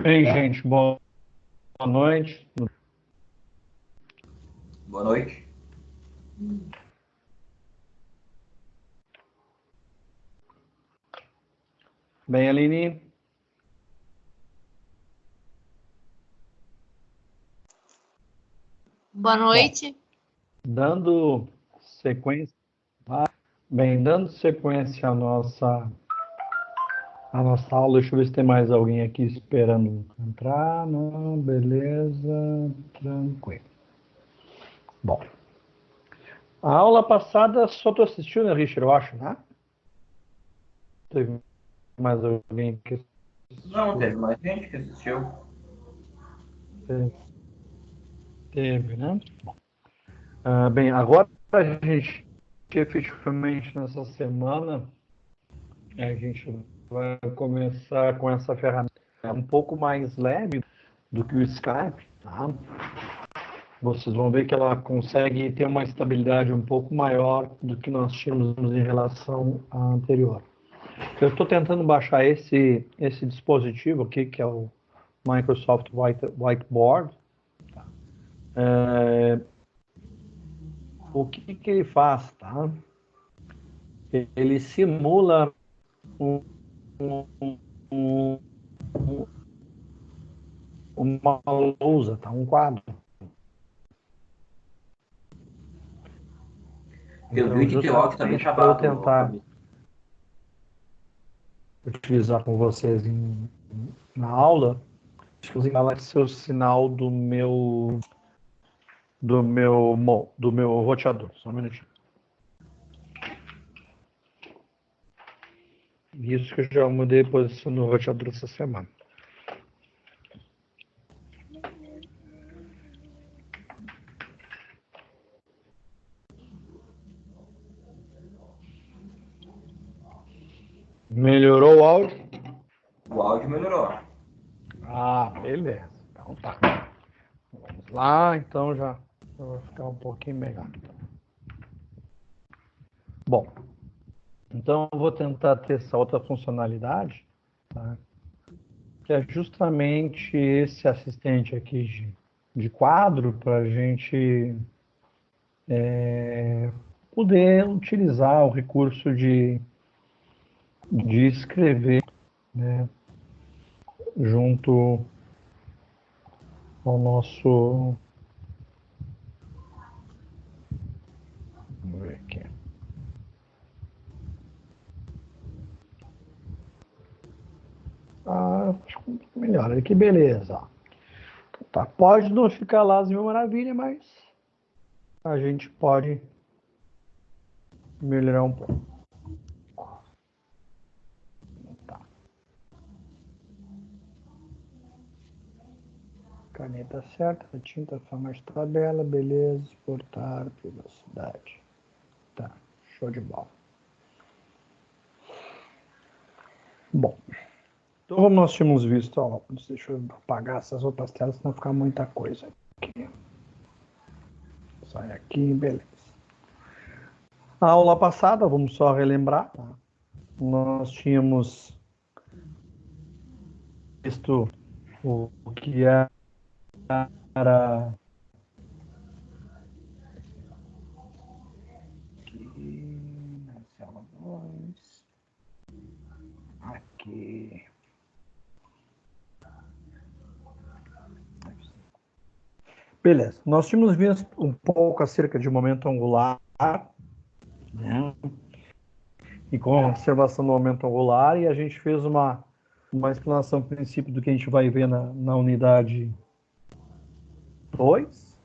Bem, gente, boa noite. Boa noite. Bem, Aline, Boa bom, noite. dando sequência, dando sequência à nossa aula, deixa eu ver se tem mais alguém aqui esperando entrar. Não, beleza, tranquilo. Bom, a aula passada só tu assistiu, né, Richard, eu acho, né? Teve mais alguém que Não, assistiu? teve mais gente que assistiu. Teve, né? Bem, agora a gente, efetivamente, nessa semana, a gente vai começar com essa ferramenta um pouco mais leve do que o Skype, tá? Vocês vão ver que ela consegue ter uma estabilidade um pouco maior do que nós tínhamos em relação à anterior. Eu estou tentando baixar esse dispositivo aqui, que é o Microsoft Whiteboard. O que ele faz, tá? Ele simula um, um, uma lousa, tá? Um quadro. Teu Então, vídeo e teu áudio tá bem justamente para eu travado, tentar Fabio. utilizar com vocês na aula, deixa eu instalar seu sinal do meu roteador. Só um minutinho. Isso que eu já mudei a posição do roteador essa semana. Melhorou o áudio? O áudio melhorou. Ah, beleza. Então tá. Vamos lá, então já vai ficar um pouquinho melhor. Bom, então eu vou tentar ter essa outra funcionalidade, tá? Que é justamente esse assistente aqui de quadro para a gente poder utilizar o recurso de escrever, né, junto ao nosso. Vamos ver aqui. Acho que melhor, olha que beleza. Tá, pode não ficar lá as mil maravilhas, mas a gente pode melhorar um pouco. Tá. Caneta certa, a tinta forma tabela, beleza, exportar, velocidade. Tá, show de bola. Bom, então como nós tínhamos visto, ó, deixa eu apagar essas outras telas, senão ficar muita coisa aqui. Sai aqui, beleza. A aula passada, vamos só relembrar, tá? Nós tínhamos visto o que era aqui, na célula 2, aqui. Beleza, nós tínhamos visto um pouco acerca de momento angular, né? E com a observação do momento angular, e a gente fez uma explanação, princípio, do que a gente vai ver na unidade 2,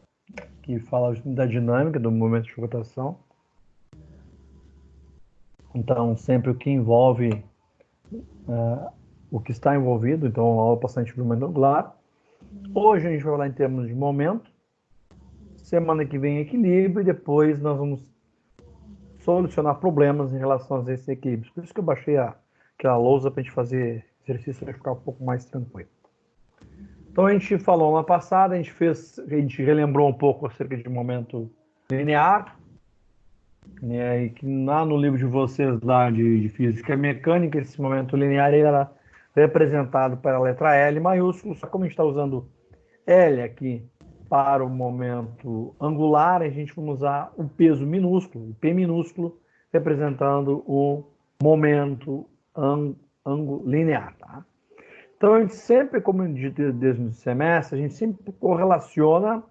que fala da dinâmica do momento de rotação. Então, sempre o que envolve o que está envolvido, então, a aula passante do momento angular. Hoje a gente vai falar em termos de momento. Semana que vem, equilíbrio, e depois nós vamos solucionar problemas em relação a esses equilíbrios. Por isso que eu baixei aquela lousa para a gente fazer exercício e ficar um pouco mais tranquilo. Então a gente falou na passada, a gente relembrou um pouco acerca de momento linear, né, e que lá no livro de vocês lá de física mecânica, esse momento linear era representado pela letra L maiúsculo. Só como a gente está usando L aqui para o momento angular, a gente vai usar o peso minúsculo, o P minúsculo, representando o momento linear. Tá? Então, a gente sempre, como eu disse desde o semestre, a gente sempre correlaciona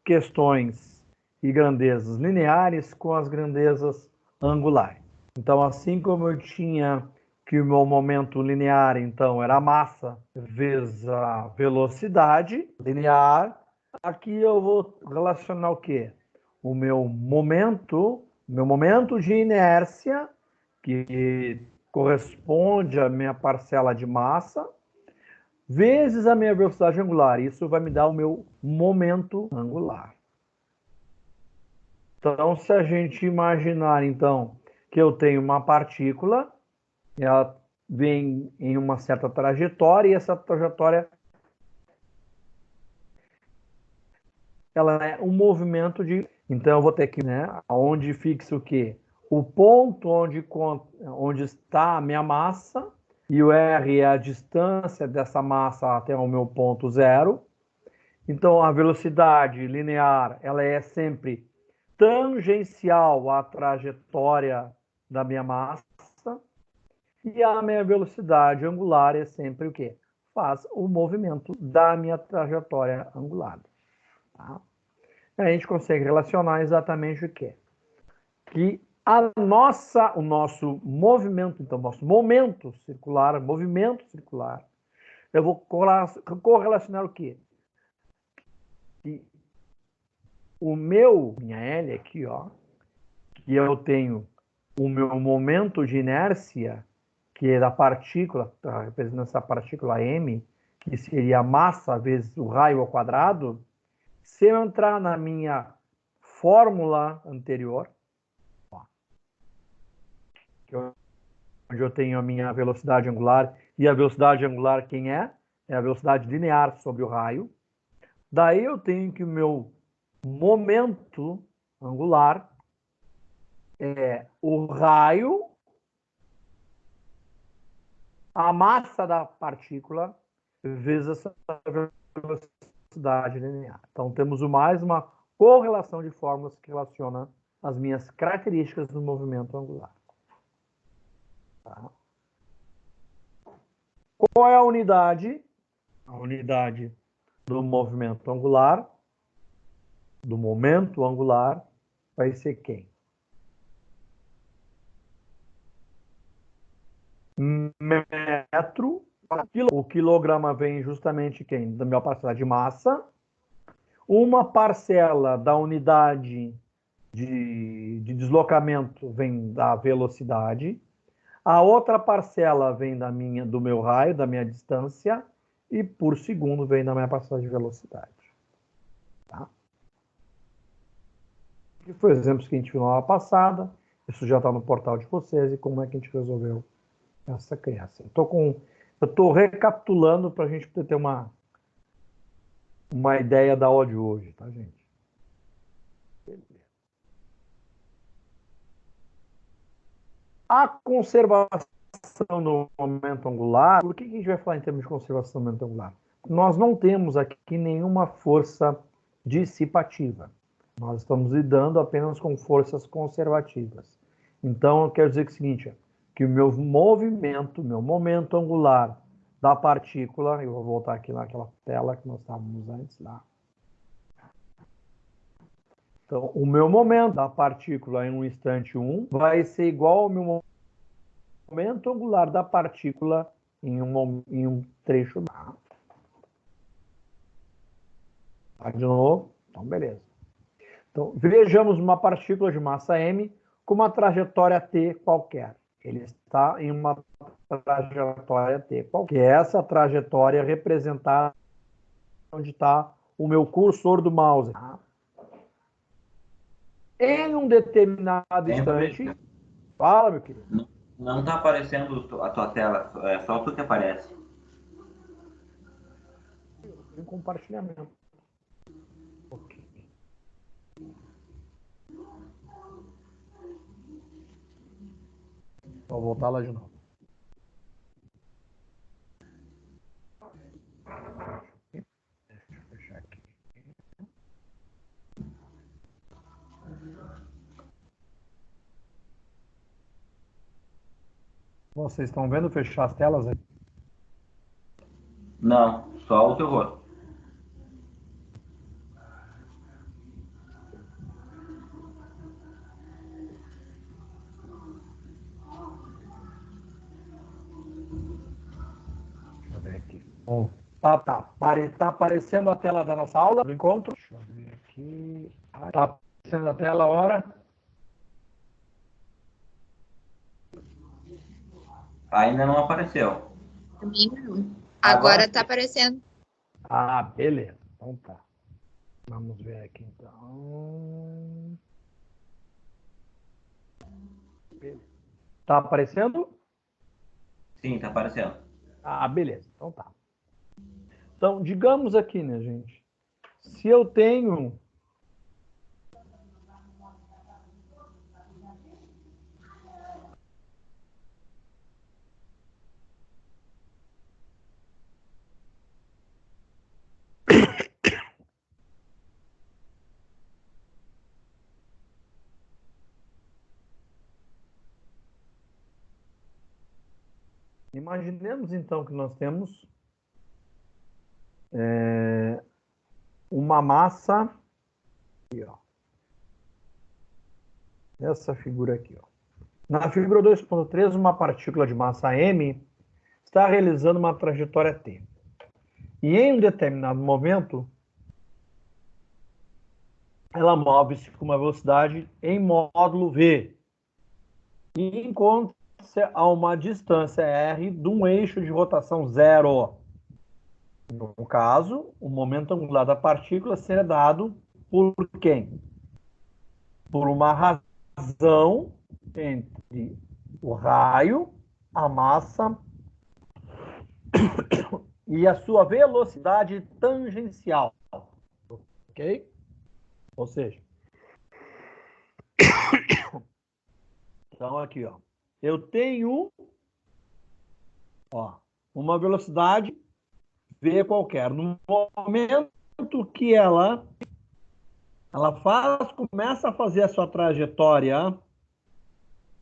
questões e grandezas lineares com as grandezas angulares. Então, assim como eu tinha que o meu momento linear, então, era a massa vezes a velocidade linear, aqui eu vou relacionar o quê? O meu momento de inércia, que corresponde à minha parcela de massa, vezes a minha velocidade angular. Isso vai me dar o meu momento angular. Então, se a gente imaginar, então, que eu tenho uma partícula, ela vem em uma certa trajetória, e essa trajetória ela é um movimento de... Então, eu vou ter que, né, onde fixa o quê? O ponto onde está a minha massa, e o R é a distância dessa massa até o meu ponto zero. Então, a velocidade linear, ela é sempre tangencial à trajetória da minha massa, e a minha velocidade angular é sempre o quê? Faz o movimento da minha trajetória angular. Tá? A gente consegue relacionar exatamente o quê? Que o nosso movimento, então, nosso movimento circular, eu vou correlacionar o quê? Que minha L aqui, ó, que eu tenho o meu momento de inércia, que é da partícula, tá representando essa partícula M, que seria a massa vezes o raio ao quadrado, se eu entrar na minha fórmula anterior, ó, onde eu tenho a minha velocidade angular, e a velocidade angular quem é? É a velocidade linear sobre o raio. Daí eu tenho que o meu momento angular é o raio, a massa da partícula, vezes essa velocidade linear. Então, temos mais uma correlação de fórmulas que relaciona as minhas características do movimento angular. Tá? Qual é a unidade? A unidade do movimento angular, do momento angular, vai ser quem? Metro. O quilograma vem justamente quem? Da minha parcela de massa. Uma parcela da unidade de deslocamento vem da velocidade. A outra parcela vem do meu raio, da minha distância. E por segundo vem da minha parcela de velocidade. Tá? Que foi o exemplo que a gente viu na aula passada. Isso já está no portal de vocês. E como é que a gente resolveu essa criança. Eu estou recapitulando para a gente poder ter uma ideia da aula de hoje, tá, gente? A conservação no momento angular, por que a gente vai falar em termos de conservação no momento angular? Nós não temos aqui nenhuma força dissipativa. Nós estamos lidando apenas com forças conservativas. Então, eu quero dizer que é o seguinte, que o meu momento angular da partícula, eu vou voltar aqui naquela tela que nós estávamos antes lá. Então, o meu momento da partícula em um instante 1 vai ser igual ao meu momento angular da partícula em um trecho. Tá, de novo? Então, beleza. Então, vejamos uma partícula de massa m com uma trajetória t qualquer. Ele está em uma trajetória t qualquer. Essa trajetória representada onde está o meu cursor do mouse. Em um determinado instante... Fala, meu querido. Não está aparecendo a tua tela, é só tu que aparece. Em compartilhamento. Ok. Vou voltar lá de novo. Vocês estão vendo fechar as telas aí? Não, só o teu rosto. Deixa eu ver aqui. Bom, tá. Tá aparecendo a tela da nossa aula do encontro? Deixa eu ver aqui. Tá aparecendo a tela, hora? Ainda não apareceu. Pra mim, não. Agora Agora tá aparecendo. Ah, beleza. Então tá. Vamos ver aqui então. Beleza. Tá aparecendo? sim, tá aparecendo. Ah, beleza. Então tá. Então, digamos aqui, né, gente? Se eu tenho imaginemos então que nós temos uma massa aqui, ó. Essa figura aqui, ó. Na figura 2.3, uma partícula de massa m está realizando uma trajetória t. E em um determinado momento, ela move-se com uma velocidade em módulo v e encontra-se a uma distância r de um eixo de rotação zero. No caso, o momento angular da partícula será dado por quem? Por uma razão entre o raio, a massa e a sua velocidade tangencial. Ok? Ou seja, então aqui, ó, eu tenho, ó, uma velocidade v qualquer. No momento que ela começa a fazer a sua trajetória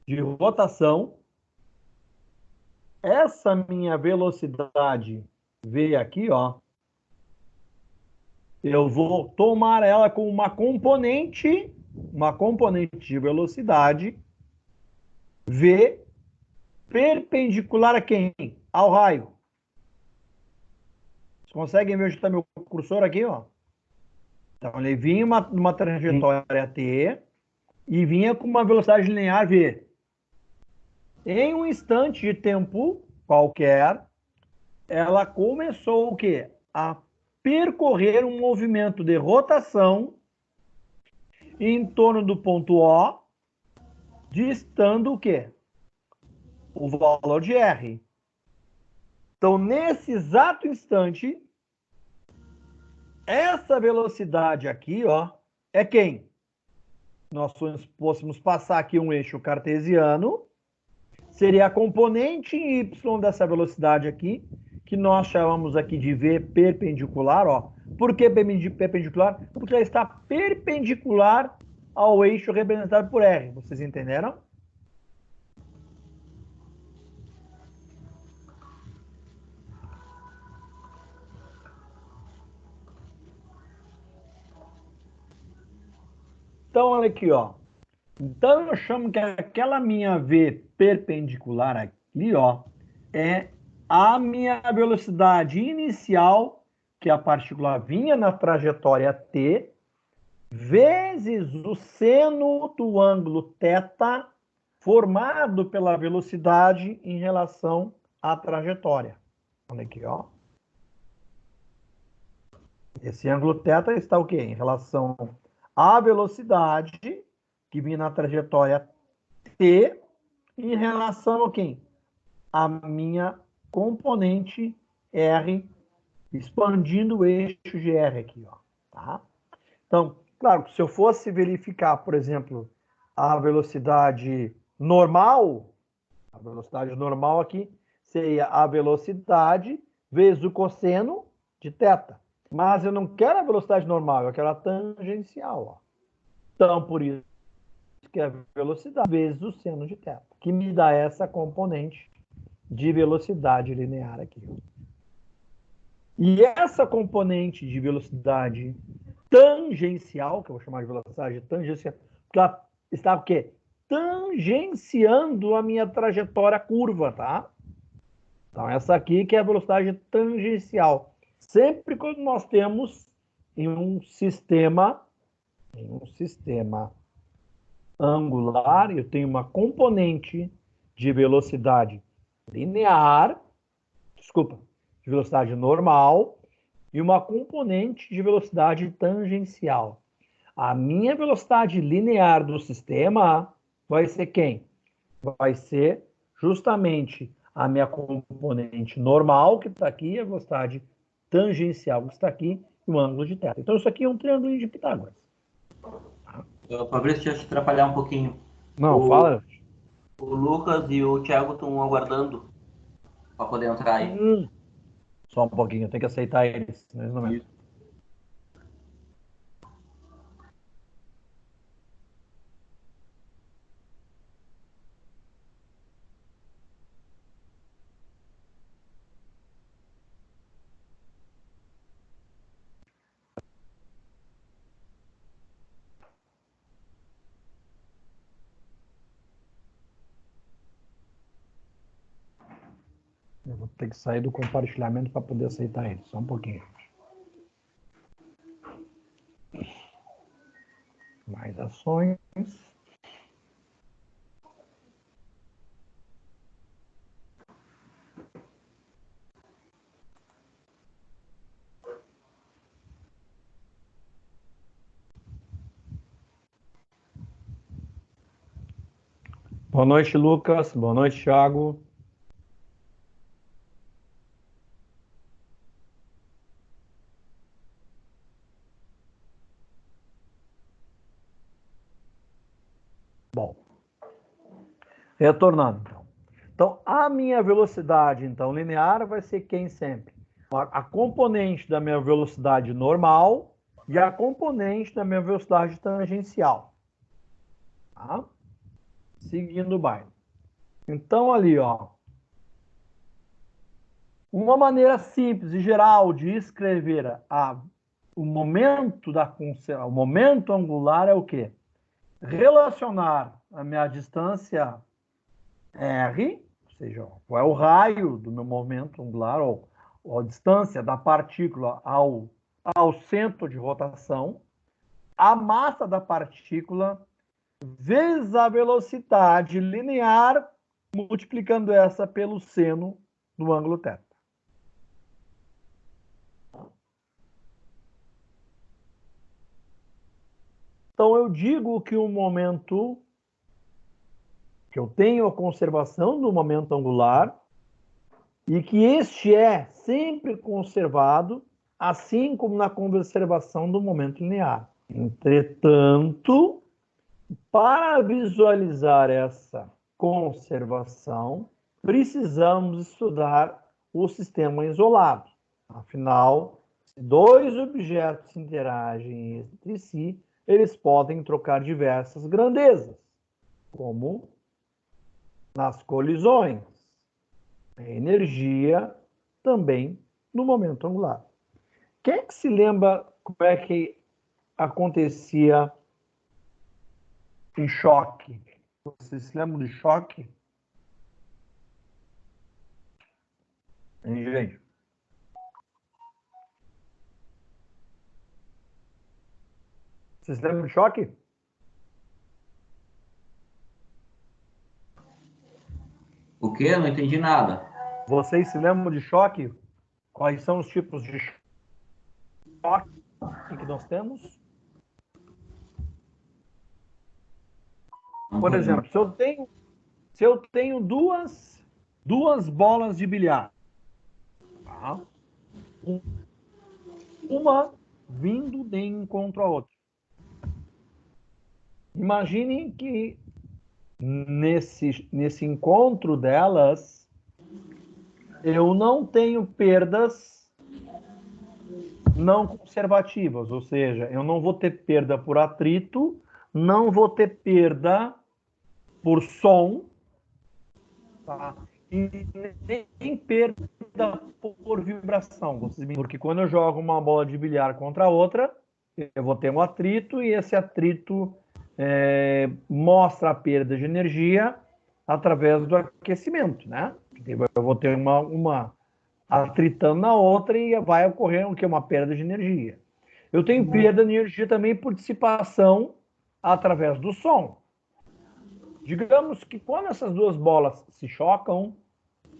de rotação, essa minha velocidade v aqui, ó, eu vou tomar ela como uma componente de velocidade v perpendicular a quem? Ao raio. Vocês conseguem ver onde está meu cursor aqui, ó? Então, ele vinha uma trajetória t e vinha com uma velocidade linear v. Em um instante de tempo qualquer, ela começou o quê? A percorrer um movimento de rotação em torno do ponto O, distando o quê? O valor de R. Então, nesse exato instante, essa velocidade aqui, ó, é quem? Nós fôssemos passar aqui um eixo cartesiano, seria a componente y dessa velocidade aqui, que nós chamamos aqui de v perpendicular, ó. Por que perpendicular? Porque ela está perpendicular ao eixo representado por R. Vocês entenderam? Então, olha aqui, ó. Então, eu chamo que aquela minha v perpendicular aqui, ó, é a minha velocidade inicial, que a partícula vinha na trajetória t, vezes o seno do ângulo θ formado pela velocidade em relação à trajetória. Olha aqui, ó. Esse ângulo θ está o quê? Em relação à velocidade que vinha na trajetória t em relação ao quê? A minha componente R expandindo o eixo de R aqui, ó, tá? Então, claro, se eu fosse verificar, por exemplo, a velocidade normal aqui seria a velocidade vezes o cosseno de θ. Mas eu não quero a velocidade normal, eu quero a tangencial, ó. Então, por isso que é a velocidade vezes o seno de θ, que me dá essa componente de velocidade linear aqui. E essa componente de velocidade tangencial, que eu vou chamar de velocidade tangencial, porque ela está o quê? Tangenciando a minha trajetória curva, tá? Então, essa aqui que é a velocidade tangencial. Sempre quando nós temos em um sistema angular, eu tenho uma componente de velocidade linear, de velocidade normal, e uma componente de velocidade tangencial. A minha velocidade linear do sistema vai ser quem? Vai ser justamente a minha componente normal, que está aqui, e a velocidade tangencial, que está aqui, e o ângulo de θ. Então, isso aqui é um triângulo de Pitágoras. Fabrício, deixa eu te atrapalhar um pouquinho. Não, fala. O Lucas e o Thiago estão aguardando para poder entrar aí. Só um pouquinho, eu tenho que aceitar eles nesse momento. Eu vou ter que sair do compartilhamento para poder aceitar eles. Só um pouquinho. Mais ações. Boa noite, Lucas. Boa noite, Thiago. Bom, retornando, então. Então, a minha velocidade, então, linear vai ser quem sempre? A componente da minha velocidade normal e a componente da minha velocidade tangencial. Tá? Seguindo o baile. Então, ali, ó. Uma maneira simples e geral de escrever o momento o momento angular é o quê? Relacionar a minha distância R, ou seja, qual é o raio do meu momento angular, ou a distância da partícula ao centro de rotação, a massa da partícula vezes a velocidade linear, multiplicando essa pelo seno do ângulo θ. Então, eu digo que o momento que eu tenho a conservação do momento angular e que este é sempre conservado, assim como na conservação do momento linear. Entretanto, para visualizar essa conservação, precisamos estudar o sistema isolado. Afinal, se dois objetos interagem entre si, eles podem trocar diversas grandezas, como nas colisões. A energia também no momento angular. Quem é que se lembra como é que acontecia em choque? Vocês se lembram de choque? Hein, gente? Vocês se lembram de choque? O quê? Eu não entendi nada. Vocês se lembram de choque? Quais são os tipos de choque que nós temos? Por exemplo, se eu tenho duas bolas de bilhar, tá? Uma vindo de encontro à outra. Imaginem que nesse encontro delas, eu não tenho perdas não conservativas, ou seja, eu não vou ter perda por atrito, não vou ter perda por som, tá? e nem perda por vibração. Porque quando eu jogo uma bola de bilhar contra outra, eu vou ter um atrito, e esse atrito mostra a perda de energia através do aquecimento, né? Eu vou ter uma atritando na outra e vai ocorrer uma perda de energia. Eu tenho perda de energia também por dissipação através do som. Digamos que quando essas duas bolas se chocam,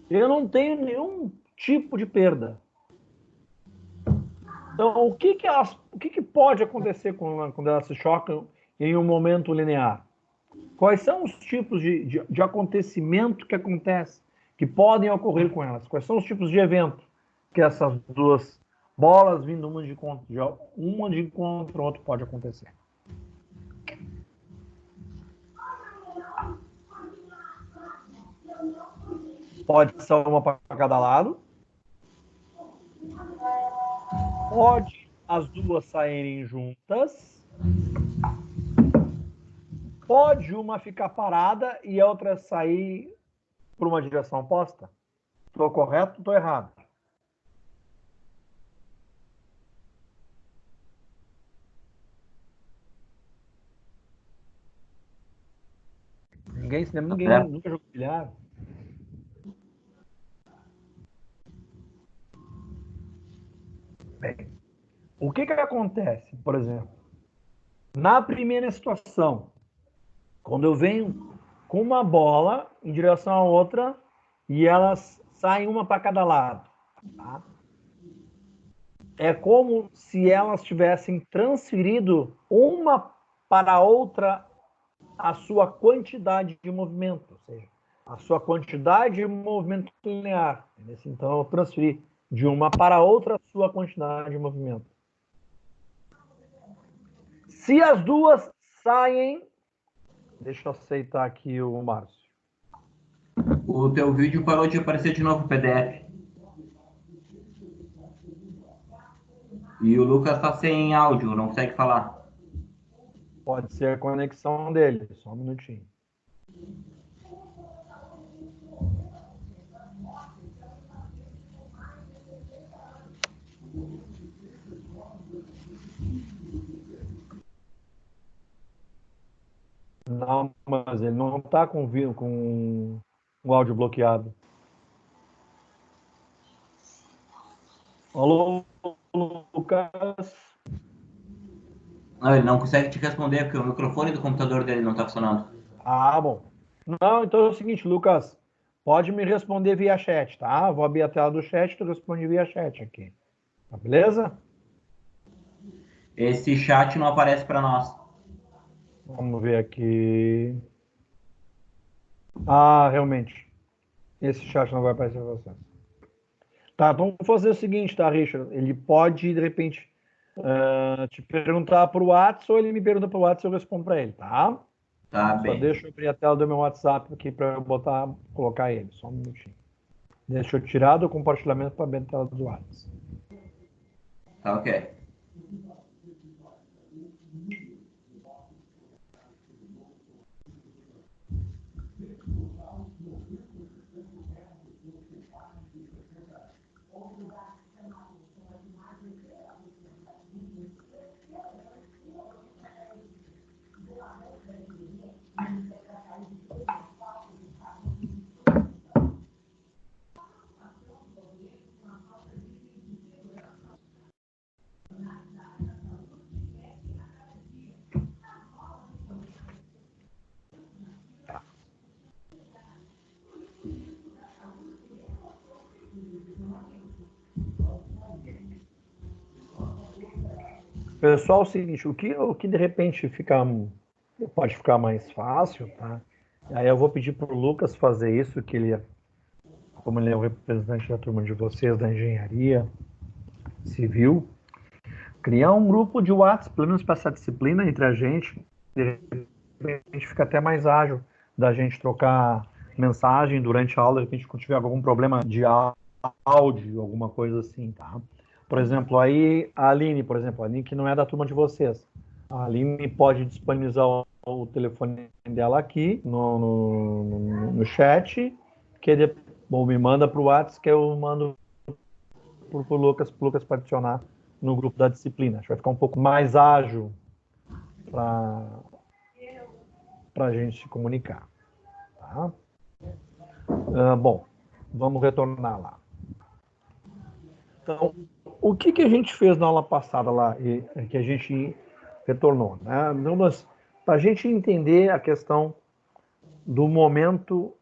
eu não tenho nenhum tipo de perda. Então, o que pode acontecer quando elas se chocam em um momento linear? Quais são os tipos de acontecimento que acontece, que podem ocorrer com elas? Quais são os tipos de evento que essas duas bolas vindo uma de encontro a outra pode acontecer? Pode ser uma para cada lado. Pode as duas saírem juntas. Pode uma ficar parada e a outra sair por uma direção oposta? Estou correto ou estou errado? Ninguém se lembra, ninguém nunca jogou bilhar. Bem, o que acontece, por exemplo, na primeira situação, quando eu venho com uma bola em direção à outra e elas saem uma para cada lado, tá? É como se elas tivessem transferido uma para a outra a sua quantidade de movimento, ou seja, a sua quantidade de movimento linear. Então, eu transferi de uma para a outra a sua quantidade de movimento. Se as duas saem... Deixa eu aceitar aqui o Márcio. O teu vídeo parou de aparecer de novo, PDF. E o Lucas tá sem áudio, não consegue falar. Pode ser a conexão dele. Só um minutinho. Não, mas ele não está com o áudio bloqueado. Alô, Lucas? Não, ele não consegue te responder porque o microfone do computador dele não está funcionando. Ah, bom. Não, então é o seguinte, Lucas, pode me responder via chat, tá? Vou abrir a tela do chat e tu responde via chat aqui. Tá, beleza? Esse chat não aparece para nós. Vamos ver aqui. Ah, realmente. Esse chat não vai aparecer para você. Tá, vamos fazer o seguinte, tá, Richard? Ele pode, de repente, te perguntar por WhatsApp, ou ele me pergunta por WhatsApp e eu respondo para ele, tá? Tá Só bem. deixa eu abrir a tela do meu WhatsApp aqui para eu colocar ele. Só um minutinho. Deixa eu tirar do compartilhamento para abrir a tela do WhatsApp. Tá ok. Pessoal, é o seguinte, o que de repente pode ficar mais fácil, tá? Aí eu vou pedir para o Lucas fazer isso, que ele, como ele é o representante da turma de vocês, da engenharia civil, criar um grupo de WhatsApp, pelo menos para essa disciplina entre a gente, de repente fica até mais ágil da gente trocar mensagem durante a aula, de repente quando tiver algum problema de áudio, alguma coisa assim, tá? Por exemplo, aí a Aline, que não é da turma de vocês, a Aline pode disponibilizar o telefone dela aqui no chat, que Bom, me manda para o WhatsApp que eu mando pro Lucas para adicionar no grupo da disciplina. Acho que vai ficar um pouco mais ágil para a gente se comunicar. Tá? Bom, vamos retornar lá. Então, o que a gente fez na aula passada lá, que a gente retornou? Né? Para a gente entender a questão do momento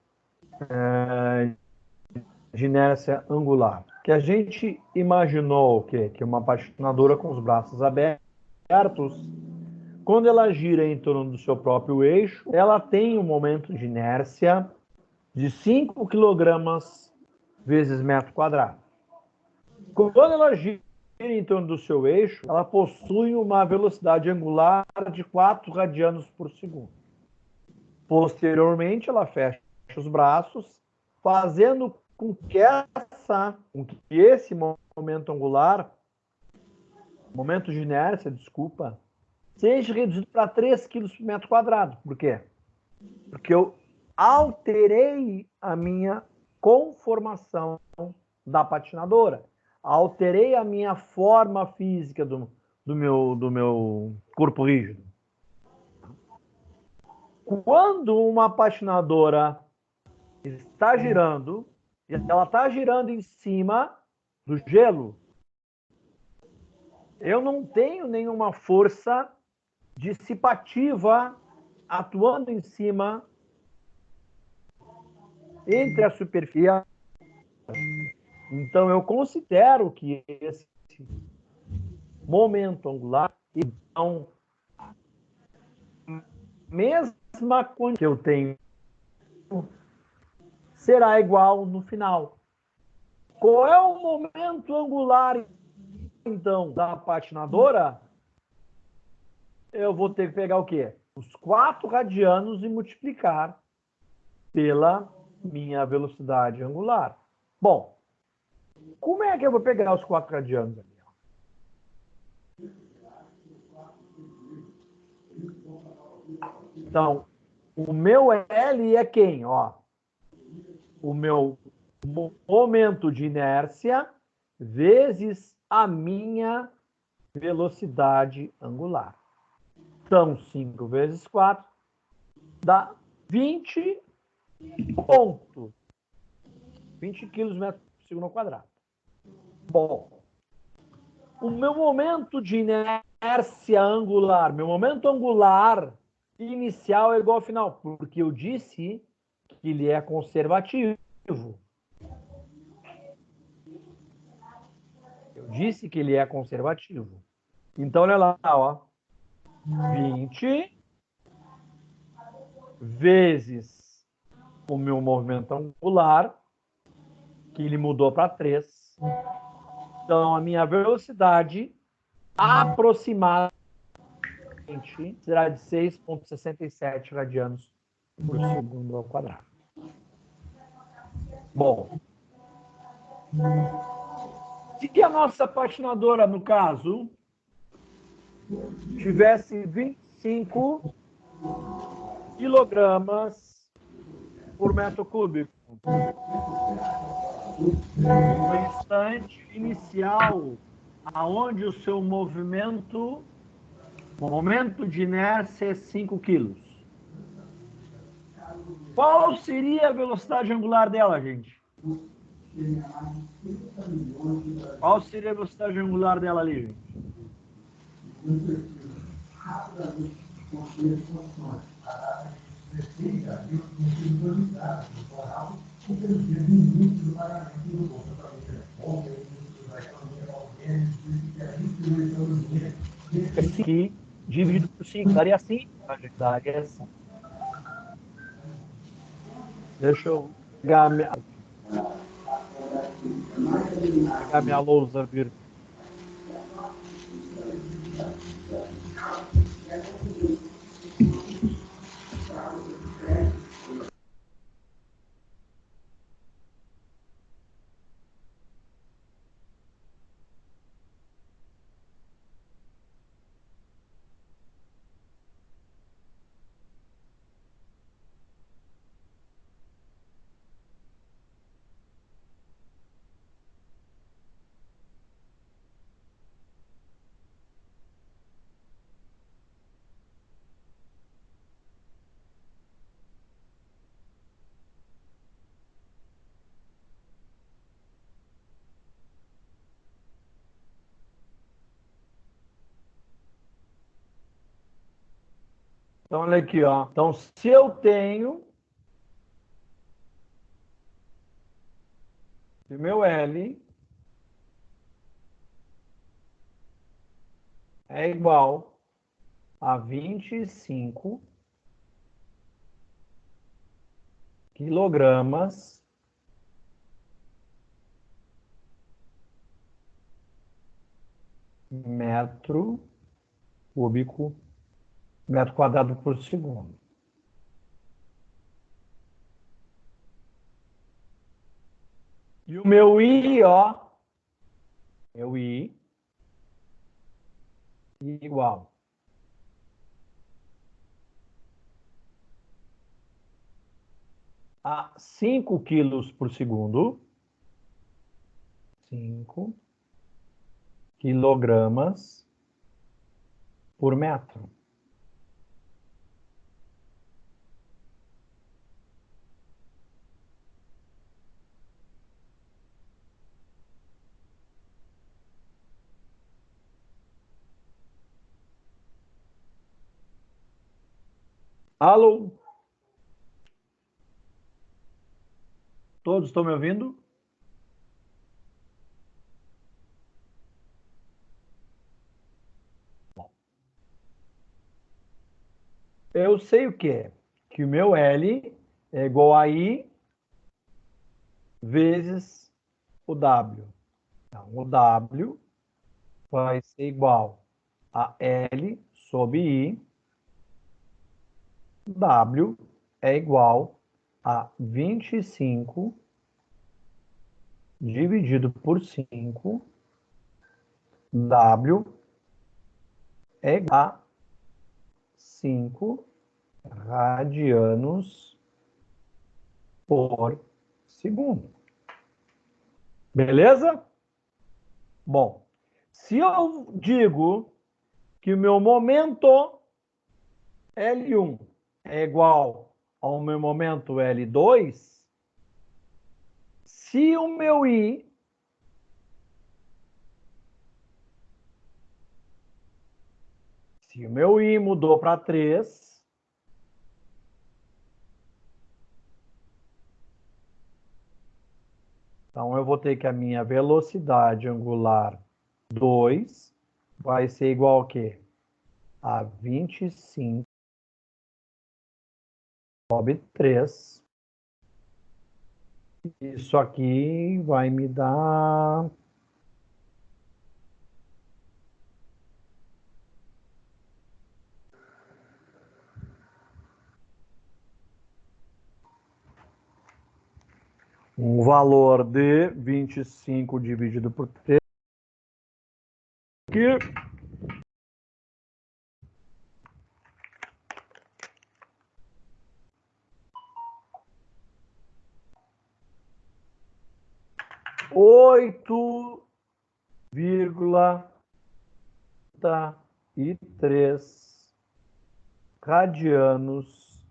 de inércia angular, que a gente imaginou o quê? Que uma patinadora com os braços abertos, quando ela gira em torno do seu próprio eixo, ela tem um momento de inércia de 5 quilogramas vezes metro quadrado. Quando ela gira em torno do seu eixo, ela possui uma velocidade angular de 4 radianos por segundo. Posteriormente, ela fecha os braços, fazendo com que esse momento angular, momento de inércia, desculpa, seja reduzido para 3 kg por metro quadrado. Por quê? Porque eu alterei a minha conformação da patinadora. Alterei a minha forma física do meu corpo rígido. Quando uma patinadora está girando, e ela está girando em cima do gelo, eu não tenho nenhuma força dissipativa atuando em cima entre a superfície. Então, eu considero que esse momento angular, então, mesma quantidade que eu tenho, será igual no final. Qual é o momento angular, então, da patinadora? Eu vou ter que pegar o quê? Os 4 radianos e multiplicar pela minha velocidade angular. Bom, como é que eu vou pegar os 4 radianos ali? Então, o meu L é quem? Ó, o meu momento de inércia vezes a minha velocidade angular. Então, 5 vezes 4 dá 20 pontos. 20 quilos metro por segundo ao quadrado. Bom, o meu momento de inércia angular, meu momento angular inicial é igual ao final, porque eu disse que ele é conservativo. Eu disse que ele é conservativo. Então, olha lá, ó. 20 vezes o meu movimento angular, que ele mudou para 3. Então, a minha velocidade aproximadamente será de 6,67 radianos por segundo ao quadrado. Bom, se a nossa patinadora, no caso, tivesse 25 quilogramas por metro cúbico, no instante inicial, aonde o seu movimento, o momento de inércia é 5 quilos. Qual seria a velocidade angular dela, gente? Qual seria a velocidade angular dela ali, gente? Aqui, dividido por 5, daria assim? Daria assim. Deixa eu pegar minha lousa virtual. Então, olha aqui, ó. Então, se eu tenho o meu L é igual a 25 quilogramas metro cúbico, metro quadrado por segundo. E o meu I, ó, meu I igual a 5 quilos por segundo, 5 quilogramas por metro. Alô? Todos estão me ouvindo? Eu sei o que é. Que o meu L é igual a I vezes o W. Então, o W vai ser igual a L sobre I. W é igual a 25 dividido por 5. W é igual a 5 radianos por segundo. Beleza? Bom, se eu digo que o meu momento L1 é igual ao meu momento L2, se o meu I mudou para 3, então eu vou ter que a minha velocidade angular 2 vai ser igual ao quê? A 25 sobre 3. Isso aqui vai me dar um valor de 25 dividido por 3, que 8,3 radianos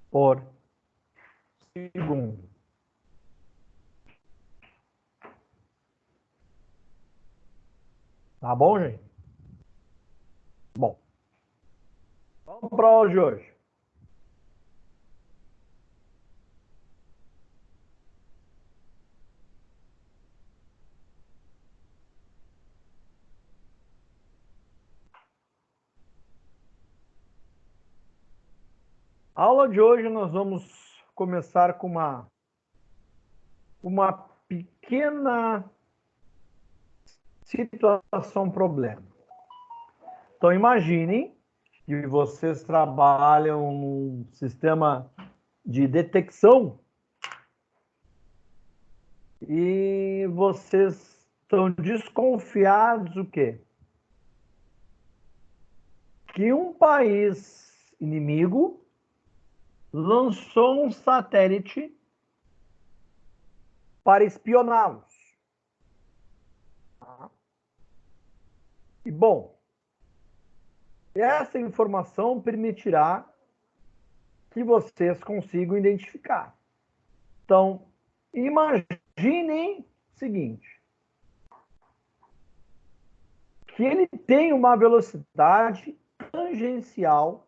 por segundo. Tá bom, gente? Bom, vamos para a aula de hoje. A aula de hoje nós vamos começar com uma pequena situação problema. Então imaginem que vocês trabalham num sistema de detecção e vocês estão desconfiados o quê? Que um país inimigo lançou um satélite para espioná-los. E, bom, essa informação permitirá que vocês consigam identificar. Então, imaginem o seguinte, que ele tem uma velocidade tangencial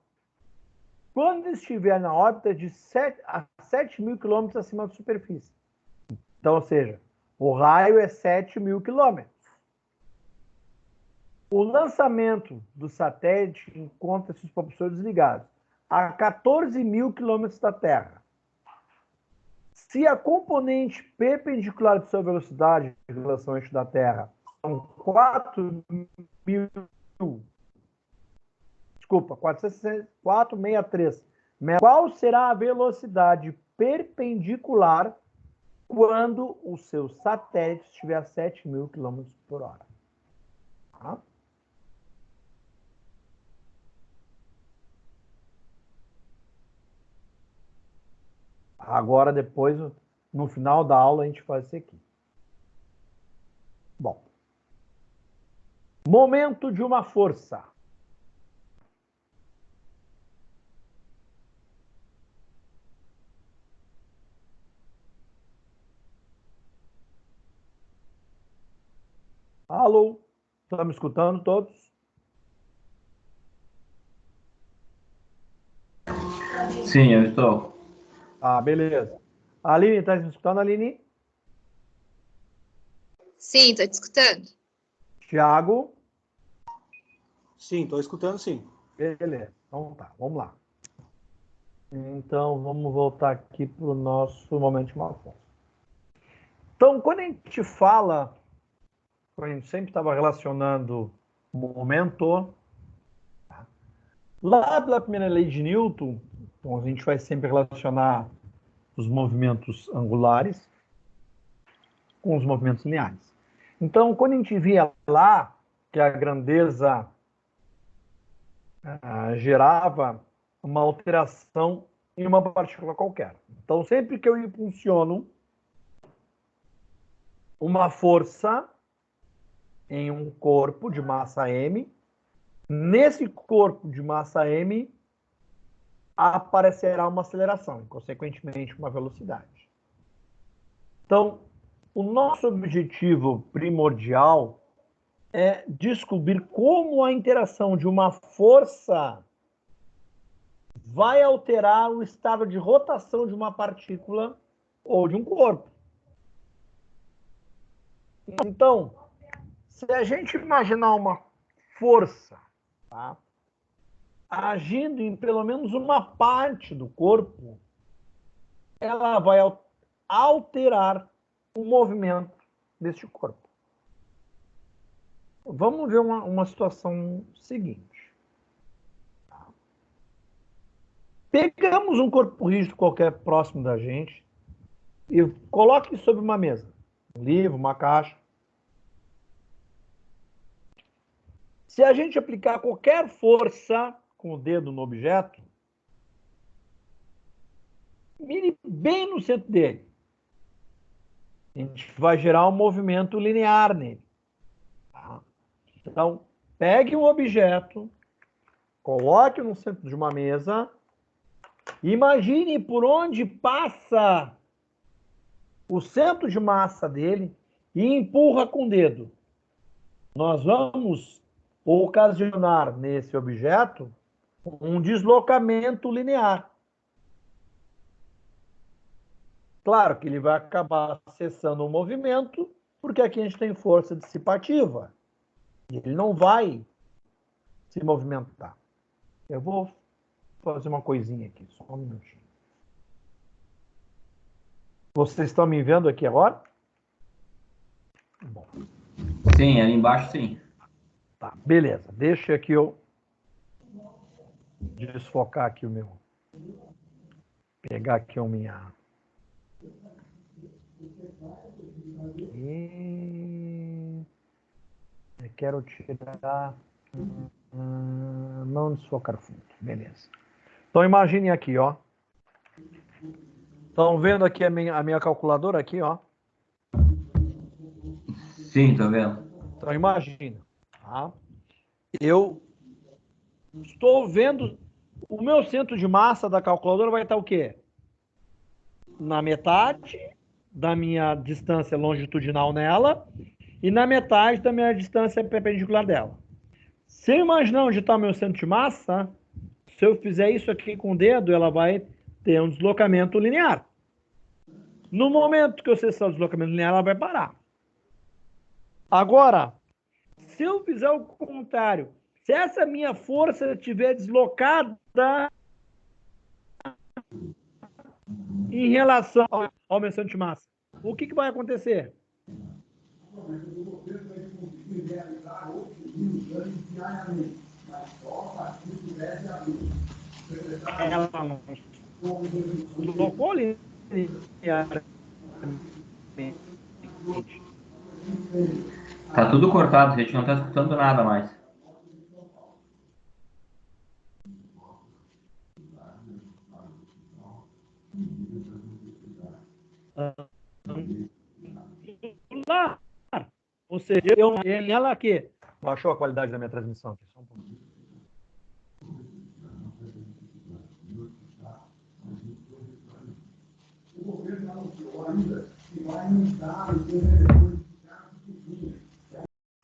quando estiver na órbita de 7.000 quilômetros acima da superfície. Então, ou seja, o raio é 7.000 quilômetros. O lançamento do satélite encontra esses propulsores ligados a 14.000 quilômetros da Terra. Se a componente perpendicular de sua velocidade em relação ao eixo da Terra são 463, qual será a velocidade perpendicular quando o seu satélite estiver a 7.000 km por hora? Tá? Agora, depois, no final da aula, a gente faz isso aqui. Bom. Momento de uma força. Alô? Estão me escutando todos? Sim, eu estou. Ah, beleza. Aline, está me escutando, Aline? Sim, tô te escutando. Tiago? Sim, estou escutando, sim. Beleza. Então tá, vamos lá. Então, vamos voltar aqui para o nosso momento de uma força. Então, quando a gente fala, a gente sempre estava relacionando momento, lá pela primeira lei de Newton, então a gente vai sempre relacionar os movimentos angulares com os movimentos lineares. Então, quando a gente via lá que a grandeza gerava uma alteração em uma partícula qualquer. Então, sempre que eu impulsiono uma força em um corpo de massa m, nesse corpo de massa m aparecerá uma aceleração, e, consequentemente, uma velocidade. Então, o nosso objetivo primordial é descobrir como a interação de uma força vai alterar o estado de rotação de uma partícula ou de um corpo. Então, se a gente imaginar uma força, tá, agindo em pelo menos uma parte do corpo, ela vai alterar o movimento deste corpo. Vamos ver uma situação seguinte. Pegamos um corpo rígido qualquer próximo da gente e coloque sobre uma mesa. Um livro, uma caixa. Se a gente aplicar qualquer força com o dedo no objeto, mire bem no centro dele. A gente vai gerar um movimento linear nele. Tá? Então, pegue um objeto, coloque no centro de uma mesa, imagine por onde passa o centro de massa dele e empurra com o dedo. Nós vamos ocasionar nesse objeto um deslocamento linear. Claro que ele vai acabar cessando o movimento, porque aqui a gente tem força dissipativa. E ele não vai se movimentar. Eu vou fazer uma coisinha aqui, só um minutinho. Vocês estão me vendo aqui agora? Bom. Sim, ali embaixo sim. Tá, beleza. Deixa aqui eu desfocar aqui o meu. Pegar aqui a minha. E eu quero tirar. Não desfocar fundo. Beleza. Então imaginem aqui, ó. Estão vendo aqui a minha calculadora aqui, ó? Sim, tô vendo. Então imagina, tá? Eu estou vendo o meu centro de massa da calculadora vai estar o quê? Na metade da minha distância longitudinal nela e na metade também a distância é perpendicular dela. Se eu imaginar onde está o meu centro de massa, se eu fizer isso aqui com o dedo, ela vai ter um deslocamento linear. No momento que eu cessar o deslocamento linear, ela vai parar. Agora, se eu fizer o contrário, se essa minha força estiver deslocada em relação ao meu centro de massa, o que vai acontecer? Ela não deslocou linearmente. Tá tudo cortado, a gente não tá escutando nada mais. Lá. Ou seja, ela aqui. Baixou a qualidade da minha transmissão aqui, só um pouquinho.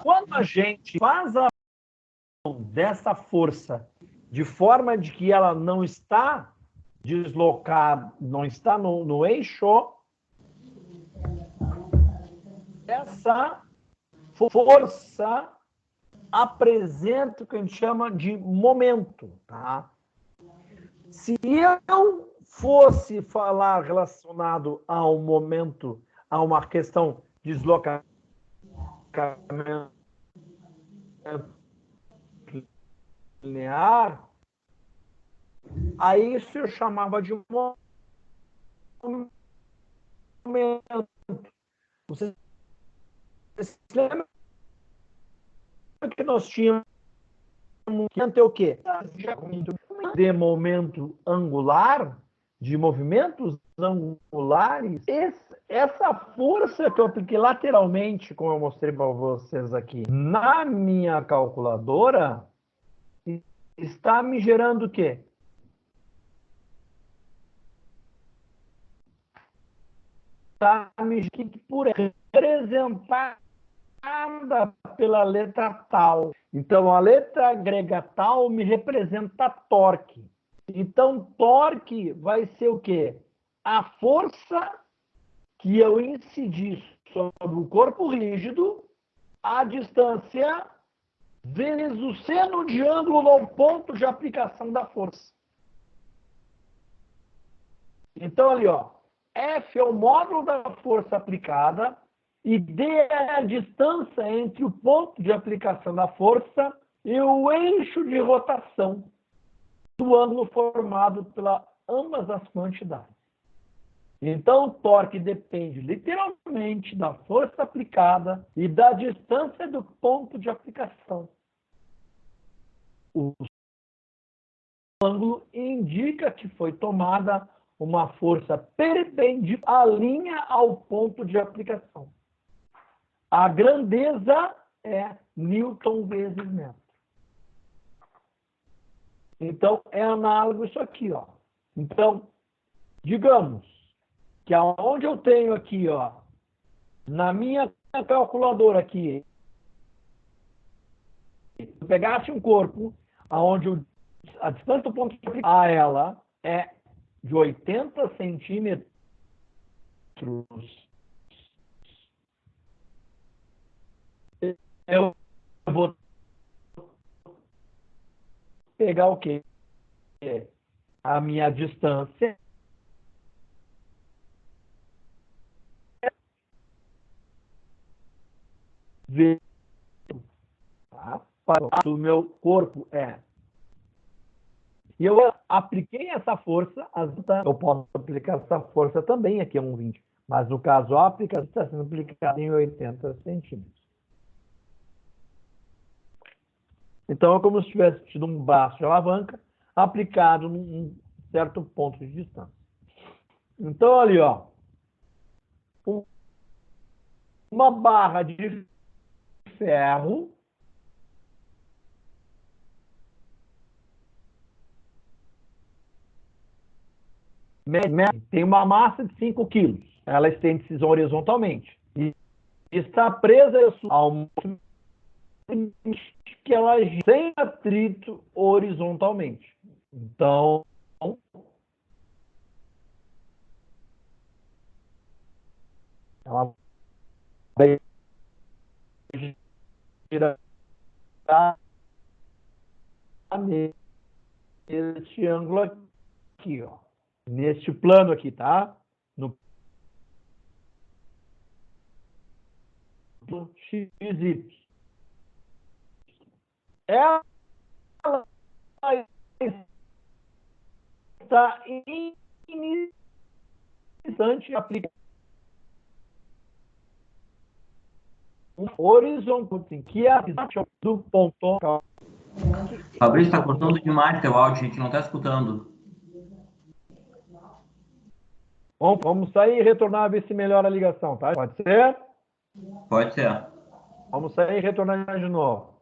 Quando a gente faz a dessa força de forma de que ela não está deslocada, não está no eixo, essa força apresenta o que a gente chama de momento. Tá? Se eu fosse falar relacionado ao momento, a uma questão de deslocamento linear, aí isso eu chamava de momento. Você se lembra que nós tínhamos que ter o quê? De momento angular, de movimentos angulares, essa força que eu apliquei lateralmente, como eu mostrei para vocês aqui, na minha calculadora, está me gerando o quê? Está me gerando por representada pela letra tal. Então, a letra grega tal me representa torque. Então, torque vai ser o quê? A força que eu incidi sobre o corpo rígido, a distância vezes o seno de ângulo no ponto de aplicação da força. Então, ali, ó, F é o módulo da força aplicada e D é a distância entre o ponto de aplicação da força e o eixo de rotação do ângulo formado pela ambas as quantidades. Então, o torque depende literalmente da força aplicada e da distância do ponto de aplicação. O ângulo indica que foi tomada uma força perpendicular à linha ao ponto de aplicação. A grandeza é Newton vezes metro. Então, é análogo isso aqui, ó. Então, digamos que aonde eu tenho aqui, ó, na minha calculadora aqui, se eu pegasse um corpo aonde a distância do ponto de aplicação a ela é de 80 centímetros, eu vou pegar o quê? A minha distância o meu corpo é. E eu apliquei essa força, eu posso aplicar essa força também aqui a 1,20. Mas no caso, a aplicação está sendo aplicada em 80 centímetros. Então é como se tivesse tido um braço de alavanca aplicado num certo ponto de distância. Então ali, ó, uma barra de ferro tem uma massa de 5 quilos. Ela estende-se horizontalmente. está presa ao movimento que ela sem atrito horizontalmente. Então, ela vai girar neste ângulo aqui, ó. Neste plano aqui, tá? No XY. Ela está iniciante aplicando um horizontal, assim, que é a do ponto. Fabrício, está cortando demais teu áudio, a gente não está escutando. Bom, vamos sair e retornar a ver se melhora a ligação, tá? Pode ser? Pode ser. Vamos sair e retornar de novo.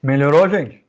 Melhorou, gente?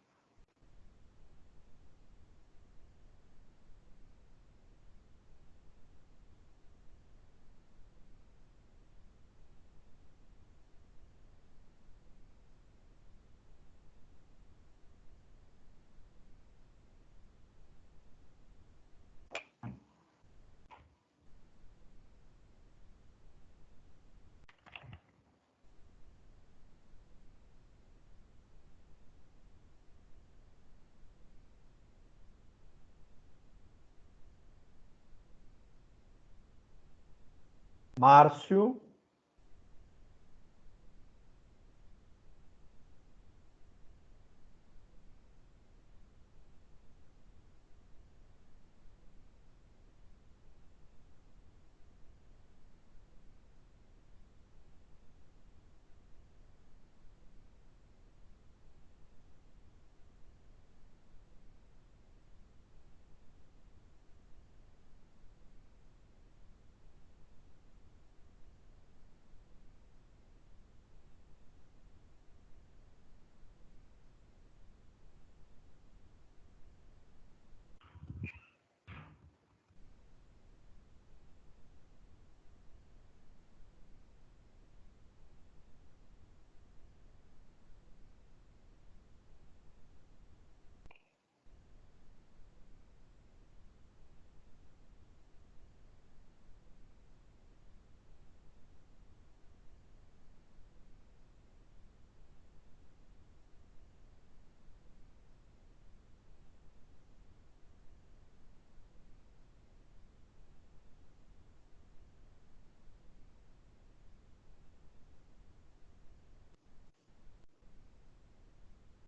Márcio.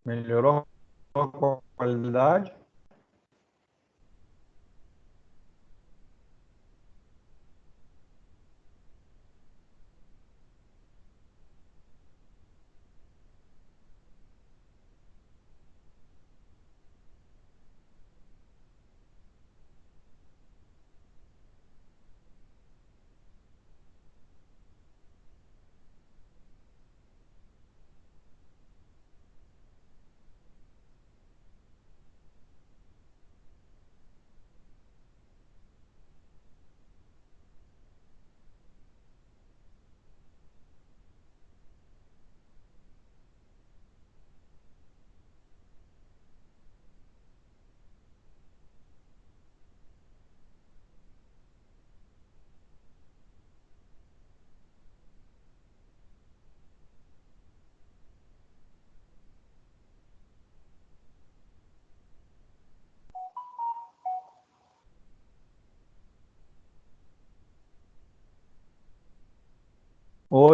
Melhorou a qualidade?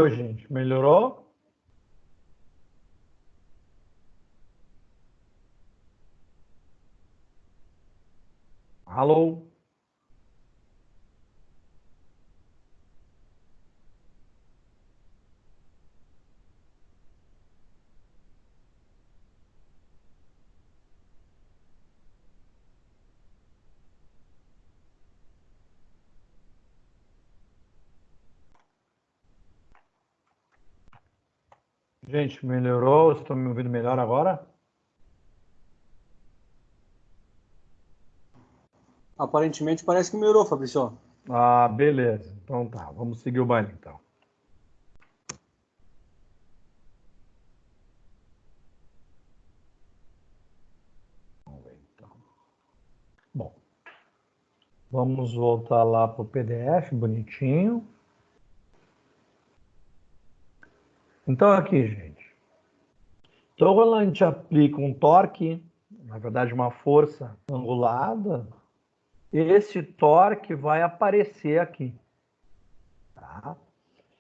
melhorou, gente? Melhorou? Alô? Gente, melhorou? Estão me ouvindo melhor agora? Aparentemente parece que melhorou, Fabrício. Ah, beleza. Então tá, vamos seguir o baile então. Vamos ver então. Bom, vamos voltar lá para o PDF, bonitinho. Então aqui, gente. Então quando a gente aplica um torque, na verdade uma força angulada, esse torque vai aparecer aqui. Tá?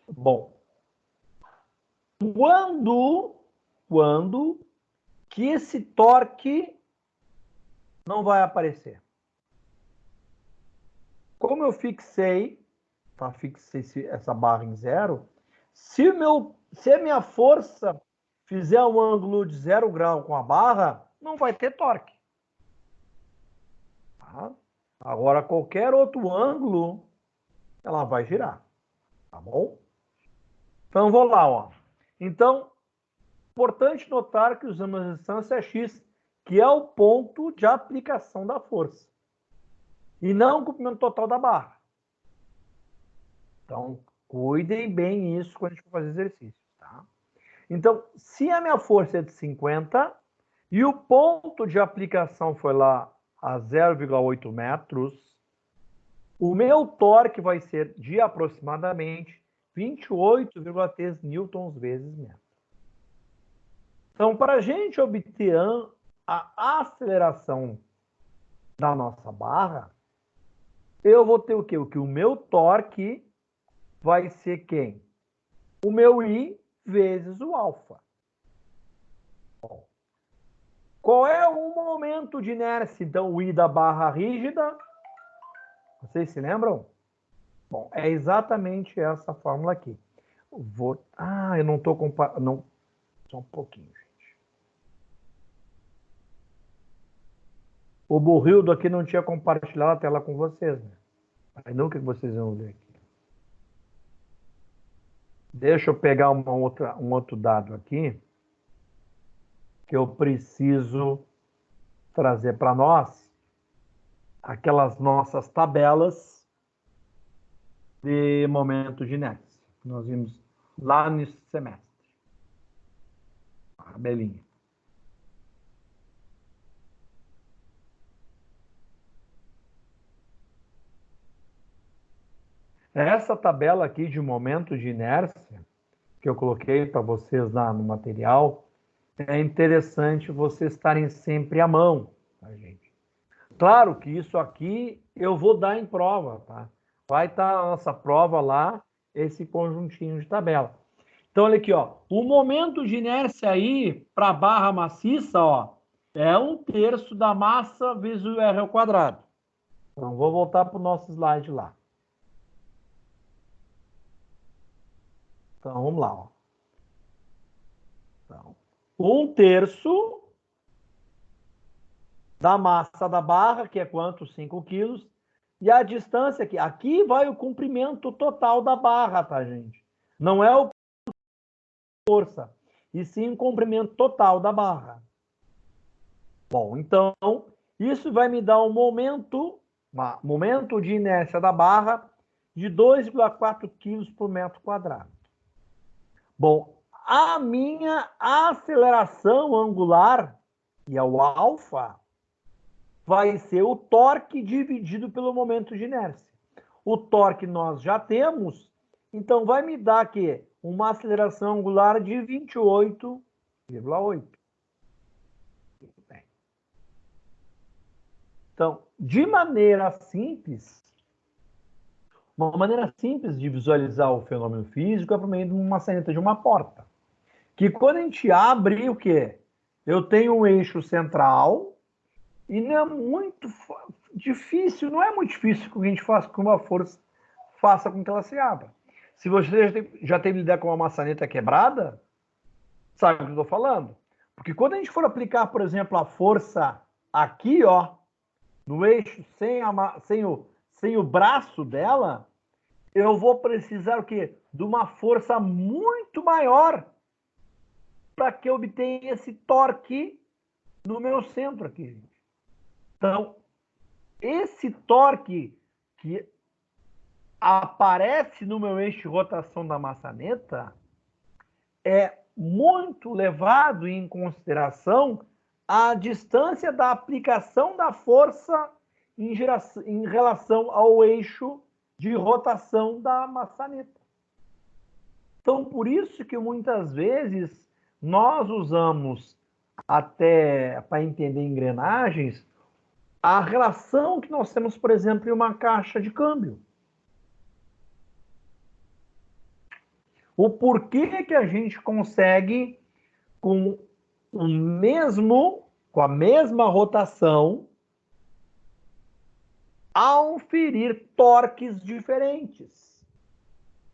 Bom, quando que esse torque não vai aparecer? Como eu fixei, tá? Fixei essa barra em zero, se a minha força fizer um ângulo de 0 grau com a barra, não vai ter torque. Tá? Agora, qualquer outro ângulo, ela vai girar. Tá bom? Então, vou lá, ó. Então, importante notar que usamos a distância x, que é o ponto de aplicação da força, e não o comprimento total da barra. Então, cuidem bem isso quando a gente for fazer exercício, tá? Então, se a minha força é de 50 e o ponto de aplicação foi lá a 0,8 metros, o meu torque vai ser de aproximadamente 28,3 newtons vezes metro. Então, para a gente obter a aceleração da nossa barra, eu vou ter o quê? O meu torque vai ser quem? O meu I vezes o alfa. Bom, qual é o momento de inércia, então, o I da barra rígida? Vocês se lembram? Bom, é exatamente essa fórmula aqui. Eu não estou comparando. Não, só um pouquinho, gente. O Burrildo aqui não tinha compartilhado a tela com vocês, né? Aí nunca que vocês vão ver aqui. Deixa eu pegar um outro dado aqui que eu preciso trazer para nós aquelas nossas tabelas de momento de inércia que nós vimos lá nesse semestre. Tabelinha. Essa tabela aqui de momento de inércia que eu coloquei para vocês lá no material, é interessante vocês estarem sempre à mão, tá, gente? Claro que isso aqui eu vou dar em prova, tá? Vai estar a nossa prova lá, esse conjuntinho de tabela. Então, olha aqui, ó. O momento de inércia aí, para a barra maciça, ó, é 1/3 da massa vezes o R ao quadrado. Então, vou voltar para o nosso slide lá. Então, vamos lá, ó. Então, 1/3 da massa da barra, que é quanto? 5 quilos. E a distância aqui. Aqui vai o comprimento total da barra, tá, gente? Não é o força, e sim o comprimento total da barra. Bom, então, isso vai me dar um momento de inércia da barra de 2,4 quilos por metro quadrado. Bom, a minha aceleração angular, que é o alfa, vai ser o torque dividido pelo momento de inércia. O torque nós já temos, então vai me dar aqui uma aceleração angular de 28,8. Então, de maneira simples, Uma maneira simples de visualizar o fenômeno físico é por meio de uma maçaneta de uma porta. Que quando a gente abre, o quê? Eu tenho um eixo central e não é muito difícil, não é muito difícil que a gente faça com uma força, faça com que ela se abra. Se você já teve lidar com uma maçaneta quebrada, sabe o que eu estou falando? Porque quando a gente for aplicar, por exemplo, a força aqui, ó, no eixo, sem o braço dela, eu vou precisar o quê? De uma força muito maior para que eu obtenha esse torque no meu centro aqui. Então, esse torque que aparece no meu eixo de rotação da maçaneta é muito levado em consideração a distância da aplicação da força em relação ao eixo de rotação da maçaneta. Então, por isso que muitas vezes nós usamos, até para entender engrenagens, a relação que nós temos, por exemplo, em uma caixa de câmbio. O porquê que a gente consegue, com a mesma rotação, auferir torques diferentes.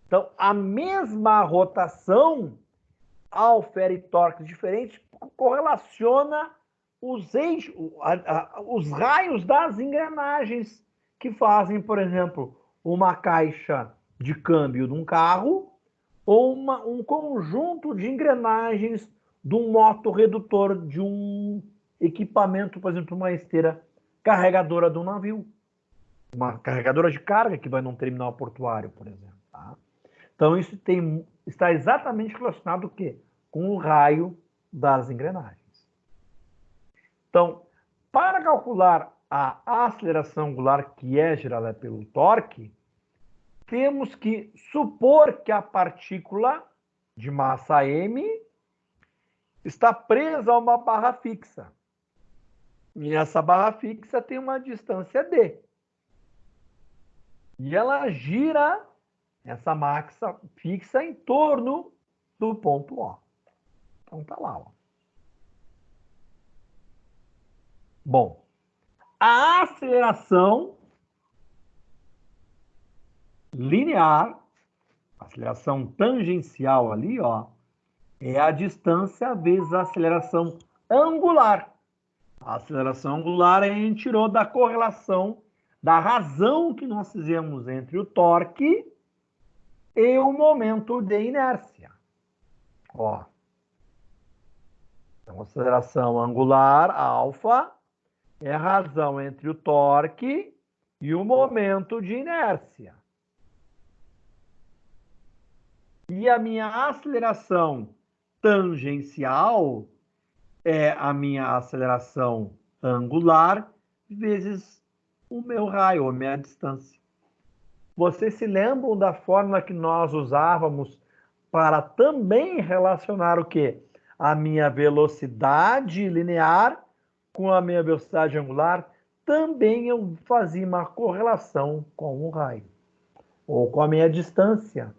Então, a mesma rotação aufere torques diferentes, correlaciona os eixos, os raios das engrenagens que fazem, por exemplo, uma caixa de câmbio de um carro ou um conjunto de engrenagens de um motorredutor de um equipamento, por exemplo, uma esteira carregadora de um navio, uma carregadora de carga que vai num terminal portuário, por exemplo. Tá? Então, isso está exatamente relacionado o quê? Com o raio das engrenagens. Então, para calcular a aceleração angular, que é gerada pelo torque, temos que supor que a partícula de massa m está presa a uma barra fixa. E essa barra fixa tem uma distância d. E ela gira essa massa fixa em torno do ponto O. Então tá lá, ó. Bom, a aceleração linear, a aceleração tangencial ali, ó, é a distância vezes a aceleração angular. A aceleração angular a gente tirou da correlação, da razão que nós fizemos entre o torque e o momento de inércia. Ó. Então, a aceleração angular, alfa, é a razão entre o torque e o momento de inércia. E a minha aceleração tangencial é a minha aceleração angular vezes o meu raio, a minha distância. Vocês se lembram da fórmula que nós usávamos para também relacionar o quê? A minha velocidade linear com a minha velocidade angular? Também eu fazia uma correlação com o raio, ou com a minha distância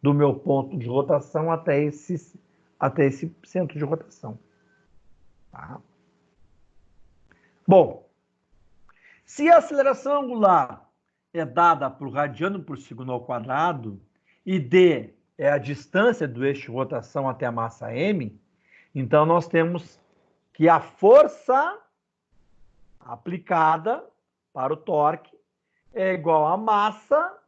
do meu ponto de rotação até esse centro de rotação. Tá? Bom, se a aceleração angular é dada por radiano por segundo ao quadrado e d é a distância do eixo de rotação até a massa m, então nós temos que a força aplicada para o torque é igual à massa,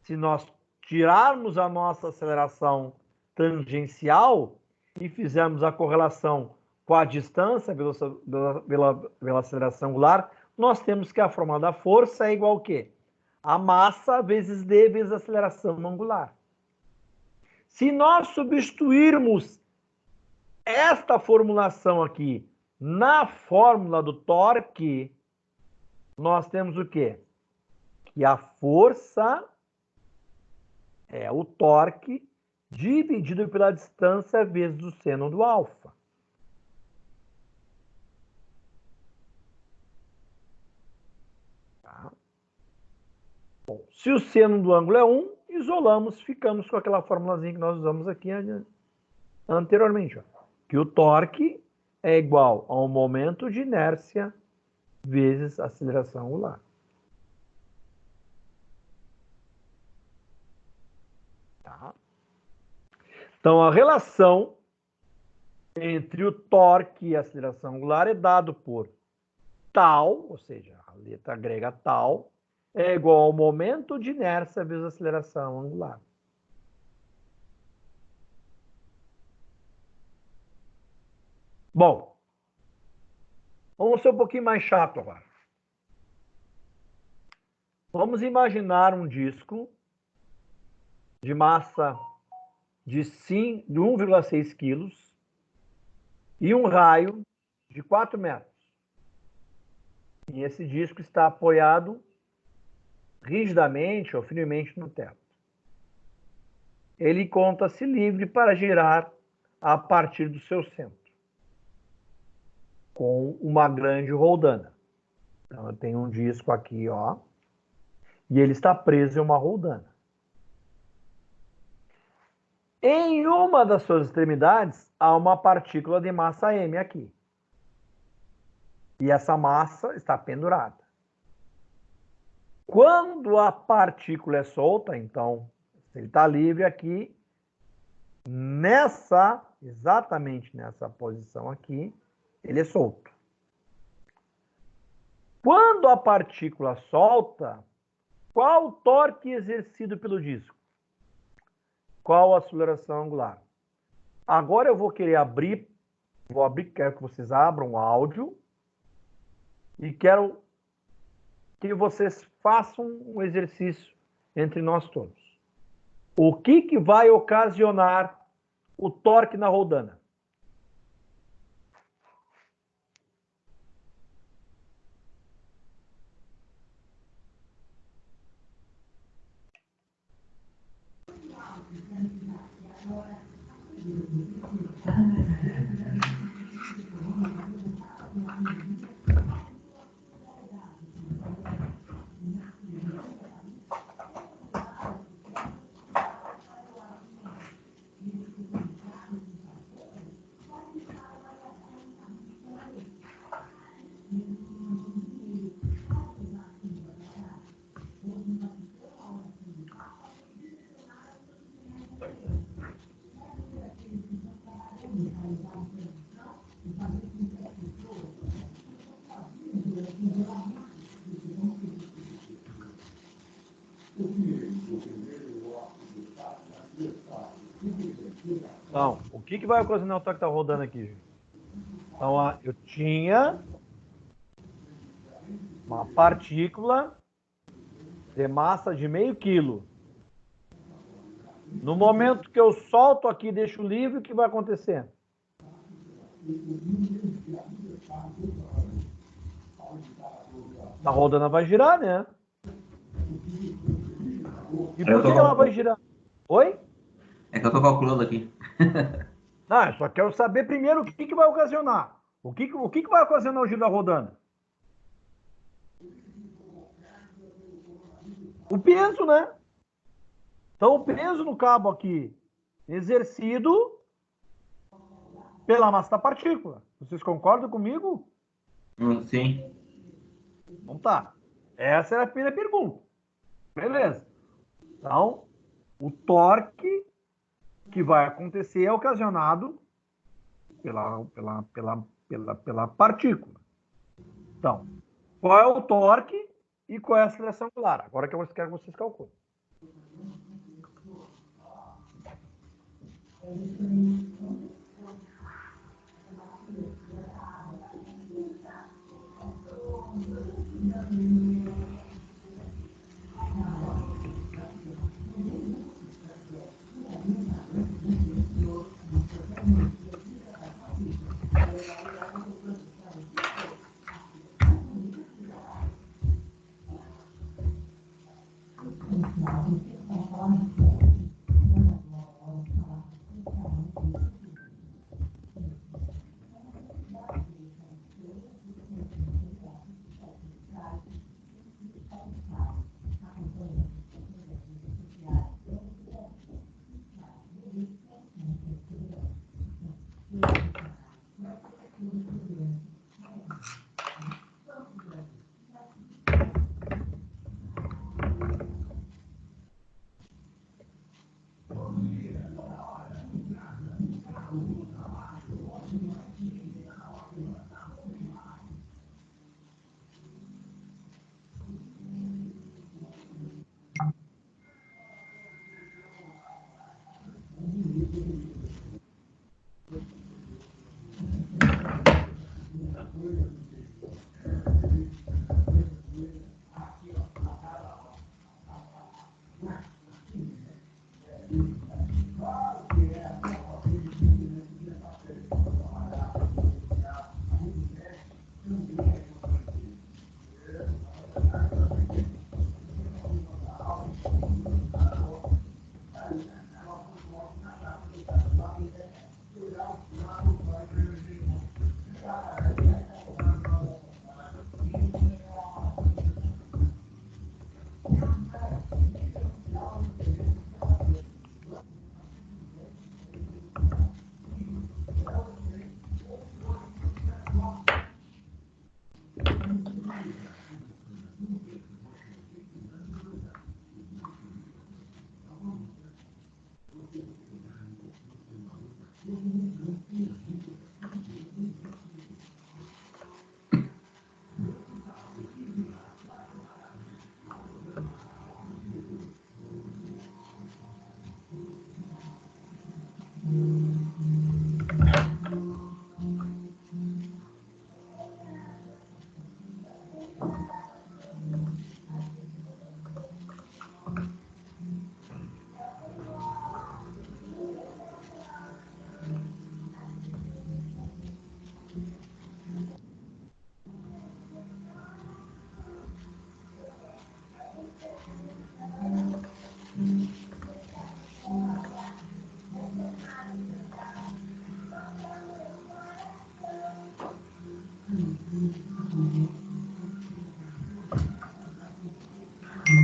se nós tirarmos a nossa aceleração tangencial e fizermos a correlação com a distância pela aceleração angular, nós temos que a fórmula da força é igual ao quê? A massa vezes d vezes a aceleração angular. Se nós substituirmos esta formulação aqui na fórmula do torque, nós temos o quê? Que a força é o torque dividido pela distância vezes o seno do alfa. Tá? Bom, Se o seno do ângulo é 1, isolamos, ficamos com aquela formulazinha que nós usamos aqui anteriormente. Ó, que o torque é igual ao momento de inércia vezes a aceleração angular. Tá? Então, a relação entre o torque e a aceleração angular é dado por tal, ou seja, a letra grega tal, é igual ao momento de inércia vezes a aceleração angular. Bom, vamos ser um pouquinho mais chato agora. Vamos imaginar um disco de massa de 1,6 quilos e um raio de 4 metros. E esse disco está apoiado rigidamente ou firmemente no teto. Ele conta-se livre para girar a partir do seu centro, com uma grande roldana. Então, eu tenho um disco aqui, ó, e ele está preso em uma roldana. Em uma das suas extremidades, há uma partícula de massa m aqui. E essa massa está pendurada. Quando a partícula é solta, então, ele está livre aqui, exatamente nessa posição aqui, ele é solto. Quando a partícula solta, qual o torque exercido pelo disco? Qual a aceleração angular? Agora eu vou querer quero que vocês abram o áudio e quero que vocês façam um exercício entre nós todos. O que vai ocasionar o torque na roldana? Então, o que vai ocasionar o torque que está rodando aqui, gente? Então, eu tinha uma partícula de massa de meio quilo. No momento que eu solto aqui e deixo livre, o que vai acontecer? A roldana vai girar, né? E por que ela vai girar? Oi? É que eu tô calculando aqui. Não, eu só quero saber primeiro o que vai ocasionar. O que vai ocasionar o giro da roldana? O peso, né? Então, o peso no cabo aqui, exercido pela massa da partícula. Vocês concordam comigo? Sim. Então tá. Essa era a primeira pergunta. Beleza. Então, o torque que vai acontecer é ocasionado pela partícula. Então, qual é o torque e qual é a aceleração angular? Agora que eu quero que vocês calculem.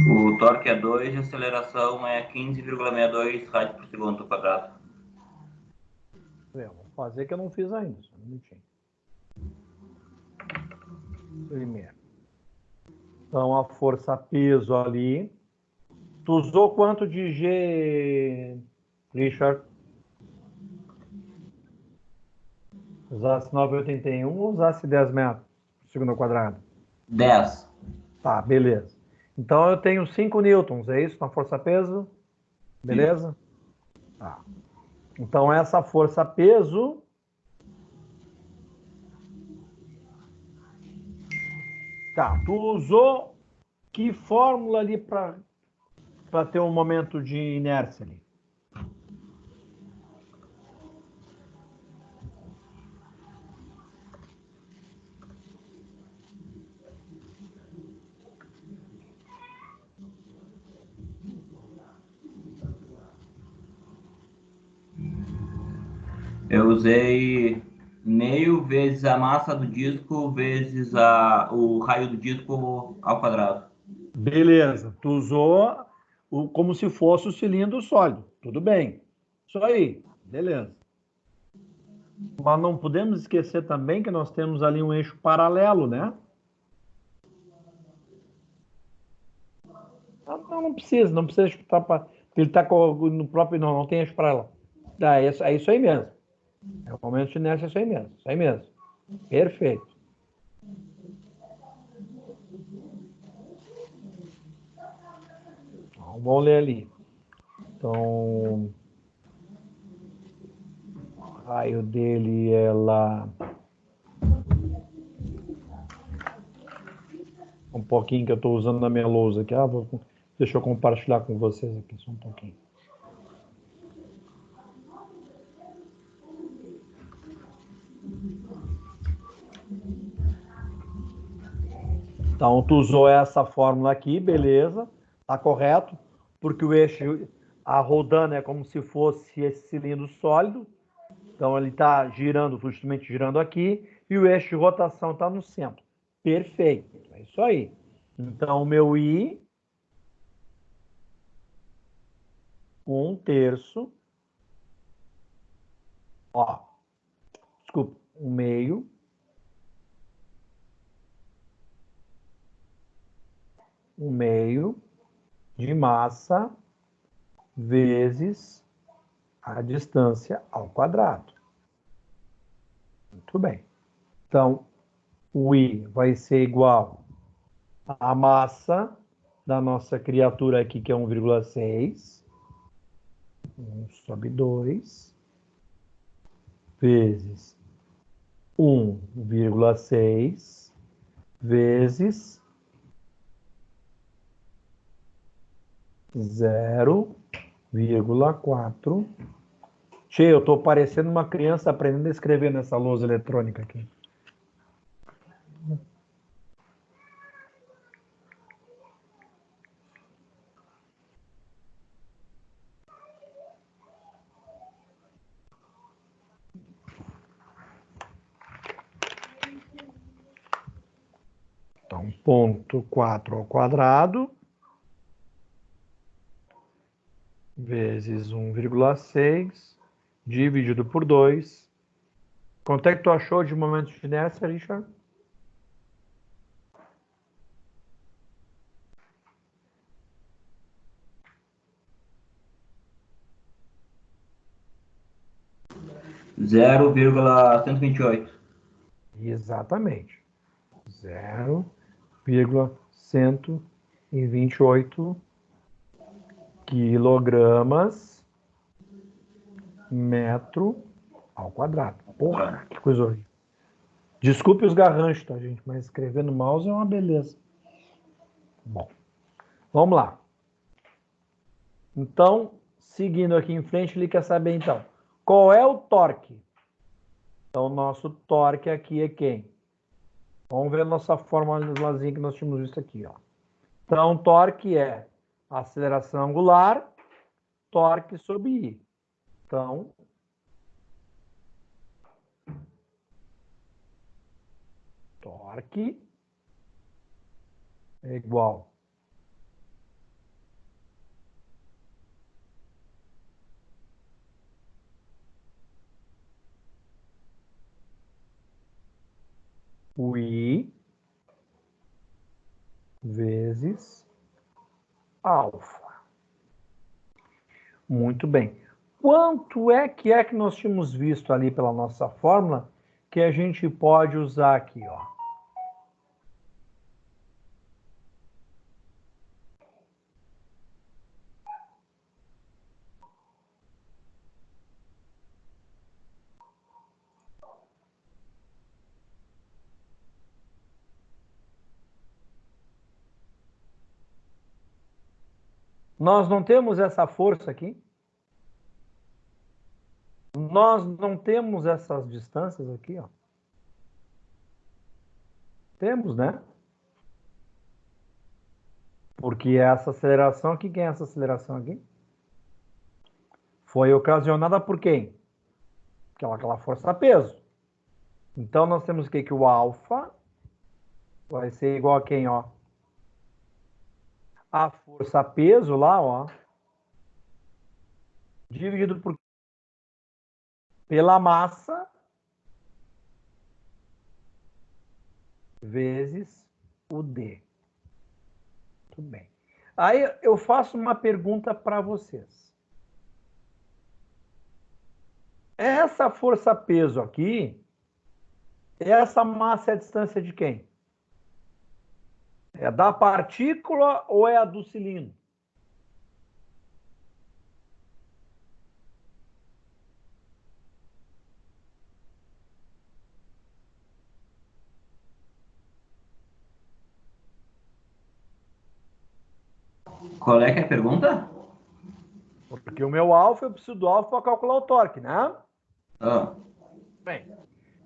O torque é 2 e a aceleração é 15,62 rádios por segundo ao quadrado. Vou fazer que eu não fiz ainda. Só um minutinho. Primeiro. Então, a força-peso ali. Tu usou quanto de G, Richard? Usasse 9,81 ou usasse 10 metros por segundo ao quadrado? 10. Tá, beleza. Então, eu tenho 5 newtons, é isso? Na força-peso? Beleza? Tá. Então, essa força-peso... Tá, tu usou que fórmula ali para ter um momento de inércia ali? Eu usei meio vezes a massa do disco vezes o raio do disco ao quadrado. Beleza, tu usou como se fosse o cilindro sólido. Tudo bem. Isso aí, beleza. Mas não podemos esquecer também que nós temos ali um eixo paralelo, né? Não precisa, não precisa escutar para. Ele está no próprio. Não tem eixo paralelo. É isso aí mesmo. É o momento de inércia, é isso aí mesmo. Isso aí mesmo. Perfeito. Então, vamos ler ali. Então, o raio dele é lá. Um pouquinho que eu estou usando na minha lousa aqui. Deixa eu compartilhar com vocês aqui só um pouquinho. Então, tu usou essa fórmula aqui, beleza, tá correto, porque o eixo, a rodando é como se fosse esse cilindro sólido, então ele está girando, justamente girando aqui, e o eixo de rotação está no centro. Perfeito, é isso aí. Então, o meu I, 1/3, ó, desculpa, 1/2, de massa vezes a distância ao quadrado. Muito bem. Então, o I vai ser igual à massa da nossa criatura aqui, que é 1,6. 1 sobre 2 vezes 1,6 vezes 0,4. Che, eu estou parecendo uma criança aprendendo a escrever nessa lousa eletrônica aqui. Então, 0,4 ao quadrado vezes 1,6 dividido por 2. Quanto é que tu achou de momento de inércia, Richard? Zero vírgula 128. Exatamente. 0,128 quilogramas metro ao quadrado. Porra, que coisa horrível. Desculpe os garranchos, tá, gente? Mas escrever no mouse é uma beleza. Bom, vamos lá. Então, seguindo aqui em frente, ele quer saber, então, qual é o torque? Então, o nosso torque aqui é quem? Vamos ver a nossa formulazinha que nós tínhamos visto aqui, ó. Então, torque é aceleração angular, torque sobre I. Então, torque é igual o I vezes alfa. Muito bem. Quanto é que nós tínhamos visto ali pela nossa fórmula que a gente pode usar aqui, ó? Nós não temos essa força aqui? Nós não temos essas distâncias aqui, ó? Temos, né? Porque essa aceleração aqui, quem é essa aceleração aqui? Foi ocasionada por quem? Aquela força-peso. Então, nós temos que o alfa vai ser igual a quem, ó? A força-peso lá, ó, dividido pela massa vezes o D. Tudo bem. Aí eu faço uma pergunta para vocês. Essa força-peso aqui, essa massa é a distância de quem? É da partícula ou é a do cilindro? Qual é que é a pergunta? Porque o meu alfa, eu preciso do alfa para calcular o torque, né? Ah, Bem,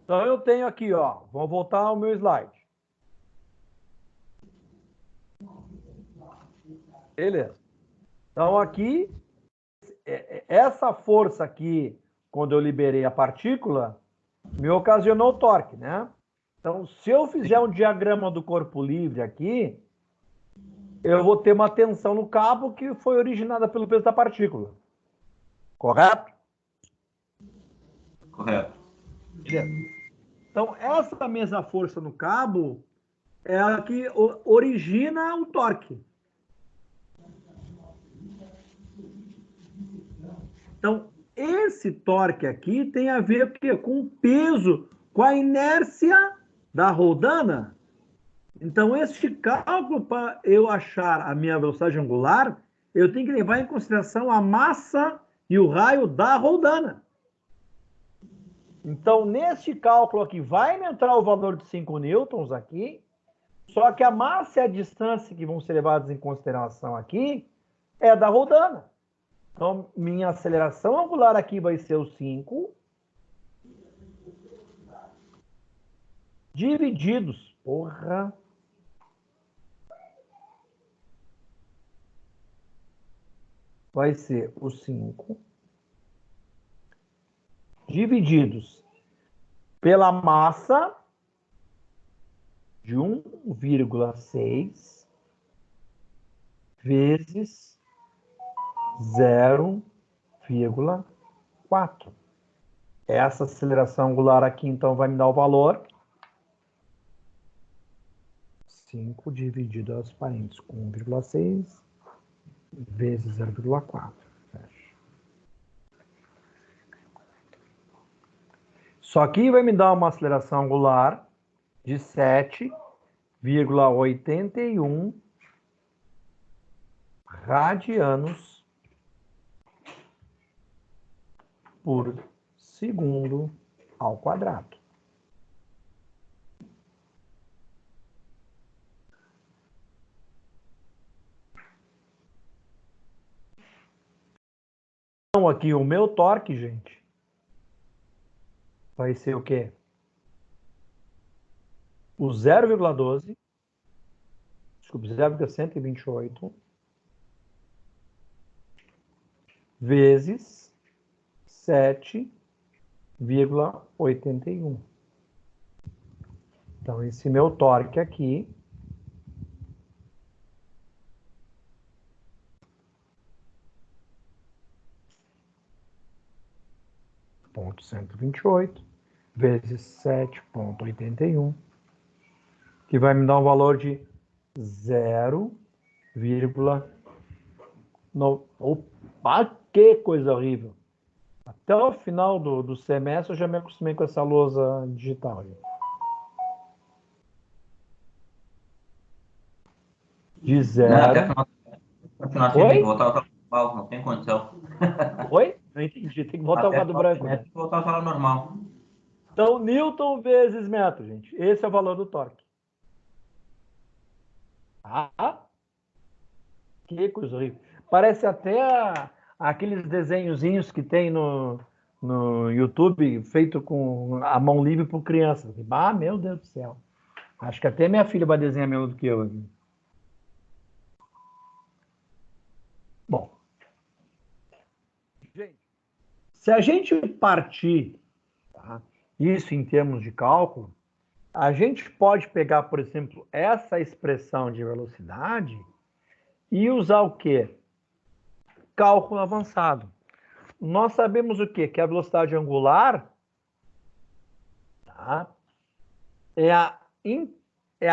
então eu tenho aqui, ó, vou voltar ao meu slide. Beleza. Então aqui, essa força aqui, quando eu liberei a partícula, me ocasionou o torque, né? Então, se eu fizer um diagrama do corpo livre aqui, eu vou ter uma tensão no cabo que foi originada pelo peso da partícula. Correto? correto. Beleza. Então, essa mesma força no cabo é a que origina o torque. Então, esse torque aqui tem a ver com o peso, com a inércia da rodana. Então, este cálculo, para eu achar a minha velocidade angular, eu tenho que levar em consideração a massa e o raio da rodana. Então, neste cálculo aqui, vai me entrar o valor de 5 newtons aqui, só que a massa e a distância que vão ser levadas em consideração aqui é da rodana. Então, minha aceleração angular aqui vai ser o 5 divididos, vai ser o 5 divididos pela massa de 1,6 vezes 0,4. Essa aceleração angular aqui, então, vai me dar o valor 5 dividido aos parênteses com 1,6 vezes 0,4. Só que vai me dar uma aceleração angular de 7,81 radianos por segundo ao quadrado. Então, aqui o meu torque, gente, vai ser o quê? O 0,12, desculpe, 0,128 vezes 7,81. Então, esse meu torque aqui ponto 128 vezes 7,81, que vai me dar um valor de 0,9. Opa, que coisa horrível! Até o final do semestre eu já me acostumei com essa lousa digital. De Não, até zero. continuar assim, tem que Oi? voltar ao normal, não tem condição. Oi? Não entendi. Tem que voltar ao Até quadro branco, tem né? que voltar ao salário normal. Então, Newton vezes metro, gente. Esse é o valor do torque. Ah, que coisa horrível. Parece até aqueles desenhozinhos que tem no YouTube, feito com a mão livre por crianças. Ah, meu Deus do céu. Acho que até minha filha vai desenhar melhor do que eu aqui. Bom, gente, se a gente partir, tá, isso em termos de cálculo, a gente pode pegar, por exemplo, essa expressão de velocidade e usar o quê? Cálculo avançado. Nós sabemos o quê? Que a velocidade angular, tá, é a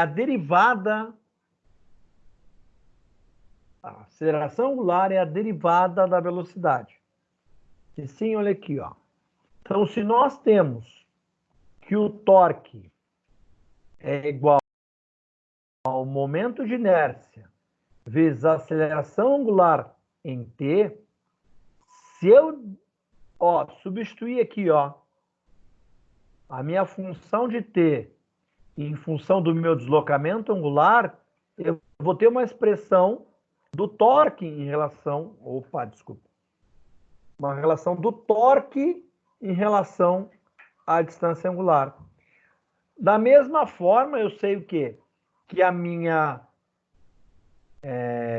derivada. A aceleração angular é a derivada da velocidade. E sim, olha aqui, ó. Então, se nós temos que o torque é igual ao momento de inércia vezes a aceleração angular em t, se eu substituir aqui a minha função de t em função do meu deslocamento angular, eu vou ter uma expressão do torque em relação... Uma relação do torque em relação à distância angular. Da mesma forma, eu sei o quê? Que a minha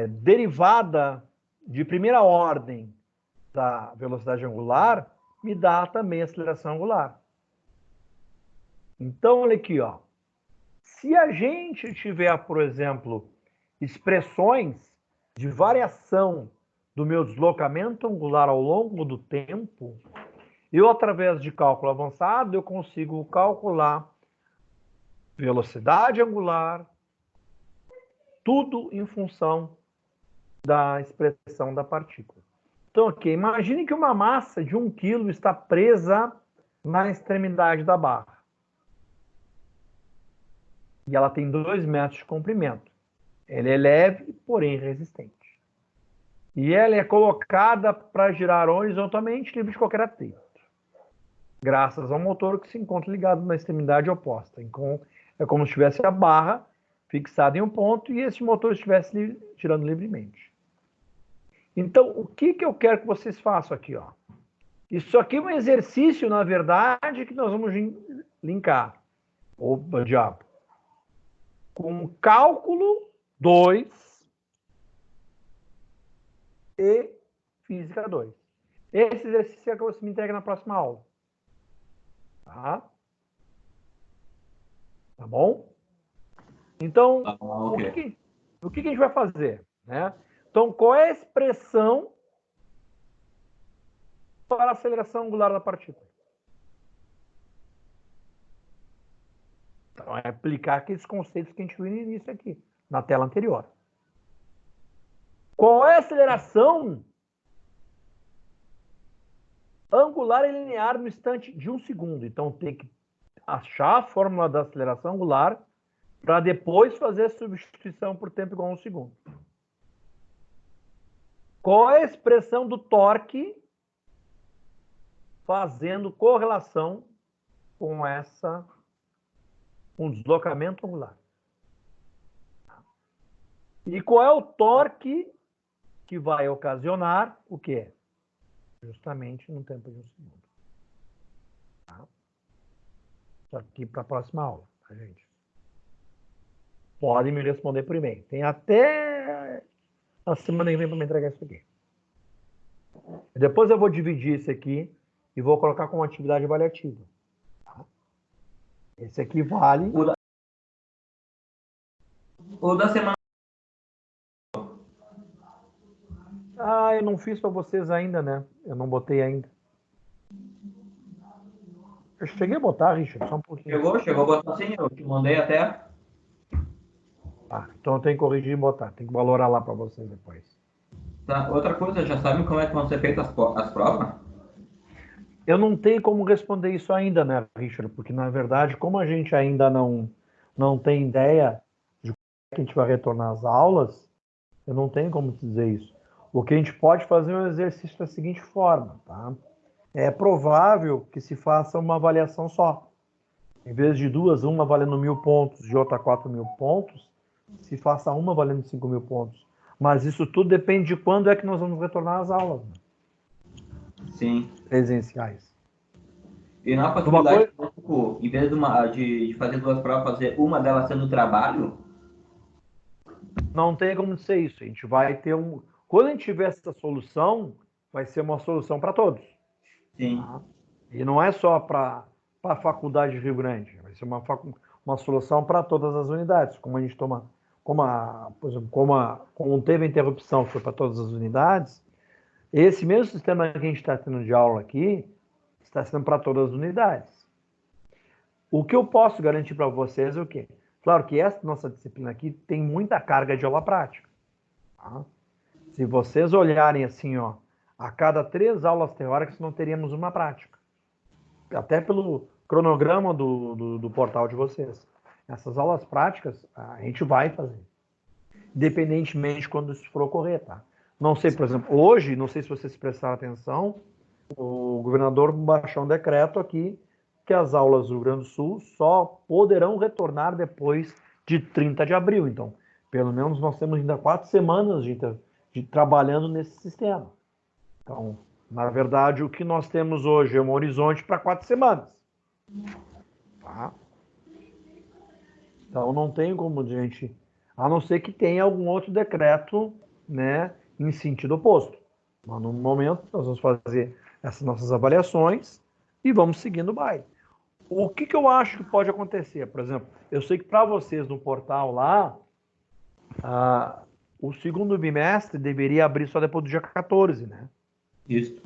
derivada de primeira ordem da velocidade angular me dá também a aceleração angular. Então, olha aqui, ó. Se a gente tiver, por exemplo, expressões de variação do meu deslocamento angular ao longo do tempo, eu, através de cálculo avançado, eu consigo calcular velocidade angular, tudo em função da expressão da partícula. Então, ok, imagine que uma massa de 1 kg está presa na extremidade da barra. E ela tem 2 metros de comprimento. Ela é leve, porém resistente. E ela é colocada para girar horizontalmente, livre de qualquer atrito, graças ao motor que se encontra ligado na extremidade oposta. Então, é como se tivesse a barra fixada em um ponto e esse motor estivesse girando livremente. Então, o que eu quero que vocês façam aqui? Ó? Isso aqui é um exercício, na verdade, que nós vamos linkar. Opa, diabo. Com cálculo 2 e física 2. Esse exercício é que você me entrega na próxima aula. Tá? Tá bom? Então, Okay. o que a gente vai fazer? Né? Então, qual é a expressão para a aceleração angular da partícula? Então, é aplicar aqueles conceitos que a gente viu no início aqui, na tela anterior. Qual é a aceleração angular e linear no instante de 1 segundo? Então, tem que achar a fórmula da aceleração angular para depois fazer a substituição por tempo igual a 1 segundo. Qual é a expressão do torque fazendo correlação com um deslocamento angular? E qual é o torque que vai ocasionar o quê? Justamente no tempo de 1 segundo. Tá? Isso aqui para a próxima aula, tá, gente? Podem me responder por e-mail. Tem até a semana que vem para me entregar isso aqui. Depois eu vou dividir isso aqui e vou colocar como atividade avaliativa. Tá? Esse aqui vale O da semana. Ah, eu não fiz para vocês ainda, né? Eu não botei ainda. Eu cheguei a botar, Richard, só um pouquinho. Chegou a botar sim, eu te mandei até. Ah, então eu tenho que corrigir e botar. Tem que valorar lá para vocês depois. Tá. Outra coisa, já sabem como é que vão ser feitas as provas? Eu não tenho como responder isso ainda, né, Richard? Porque, na verdade, como a gente ainda não tem ideia de como é que a gente vai retornar às aulas, eu não tenho como te dizer isso. O que a gente pode fazer é um exercício da seguinte forma, tá? É provável que se faça uma avaliação só. Em vez de duas, uma valendo 1.000 pontos e outra 4.000 pontos, se faça uma valendo 5.000 pontos. Mas isso tudo depende de quando é que nós vamos retornar às aulas, né? Sim. Presenciais. E não há Uma possibilidade, coisa, tipo, em vez de fazer duas provas, fazer uma delas sendo trabalho? não tem como ser isso. A gente vai ter um. Quando a gente tiver essa solução, vai ser uma solução para todos. Sim. Tá? E não é só para a Faculdade de Rio Grande, vai ser uma solução para todas as unidades. Como a gente toma. Por exemplo, como teve a interrupção, foi para todas as unidades, esse mesmo sistema que a gente está tendo de aula aqui está sendo para todas as unidades. O que eu posso garantir para vocês é o quê? Claro que essa nossa disciplina aqui tem muita carga de aula prática. Tá? Se vocês olharem assim, ó, a cada 3 aulas teóricas não teríamos uma prática. Até pelo cronograma do portal de vocês. Essas aulas práticas a gente vai fazer. Independentemente de quando isso for ocorrer, tá? Não sei, por exemplo, hoje, não sei se vocês prestaram atenção, o governador baixou um decreto aqui que as aulas do Rio Grande do Sul só poderão retornar depois de 30 de abril. Então, pelo menos nós temos ainda 4 semanas de trabalhando nesse sistema. Então, na verdade, o que nós temos hoje é um horizonte para 4 semanas. Tá? Então, não tem como a gente, a não ser que tenha algum outro decreto, né, em sentido oposto. Mas no momento, nós vamos fazer essas nossas avaliações e vamos seguindo o baile. O que eu acho que pode acontecer? Por exemplo, eu sei que para vocês no portal lá, o segundo bimestre deveria abrir só depois do dia 14, né? Isso.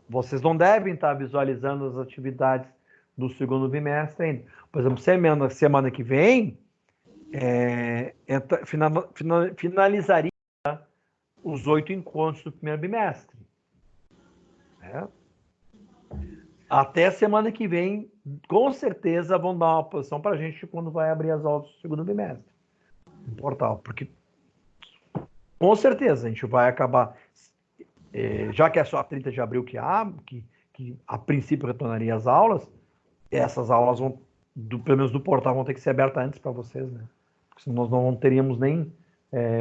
Vocês não devem estar visualizando as atividades do segundo bimestre ainda. Por exemplo, semana que vem, finalizaria os 8 encontros do primeiro bimestre. Né? Até semana que vem, com certeza, vão dar uma posição para a gente quando vai abrir as aulas do segundo bimestre no portal. Porque, com certeza, a gente vai acabar, já que é só 30 de abril que a princípio retornaria as aulas, essas aulas vão, pelo menos do portal, vão ter que ser abertas antes para vocês, né? Porque senão nós não teríamos nem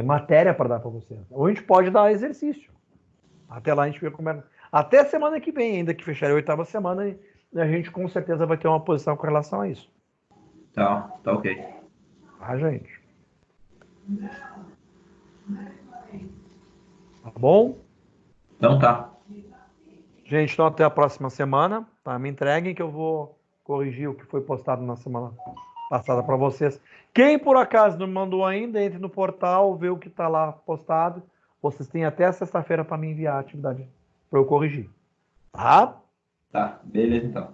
matéria para dar para vocês. Ou a gente pode dar exercício. Até lá a gente vê como é. Até semana que vem, ainda que fecharia a 8ª semana, a gente com certeza vai ter uma posição com relação a isso. Tá ok. Tá, gente? Tá bom? Então tá. Gente, então até a próxima semana. Tá? Me entreguem que eu vou corrigir o que foi postado na semana passada para vocês. Quem por acaso não mandou ainda, entre no portal, vê o que está lá postado. Vocês têm até sexta-feira para me enviar a atividade para eu corrigir. Tá? Tá, beleza então.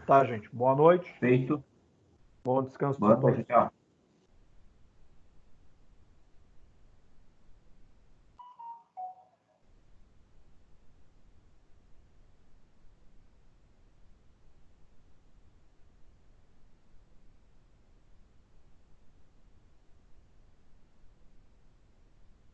Tá, gente. Boa noite. Feito. Bom descanso para Boa todos. noite, tchau.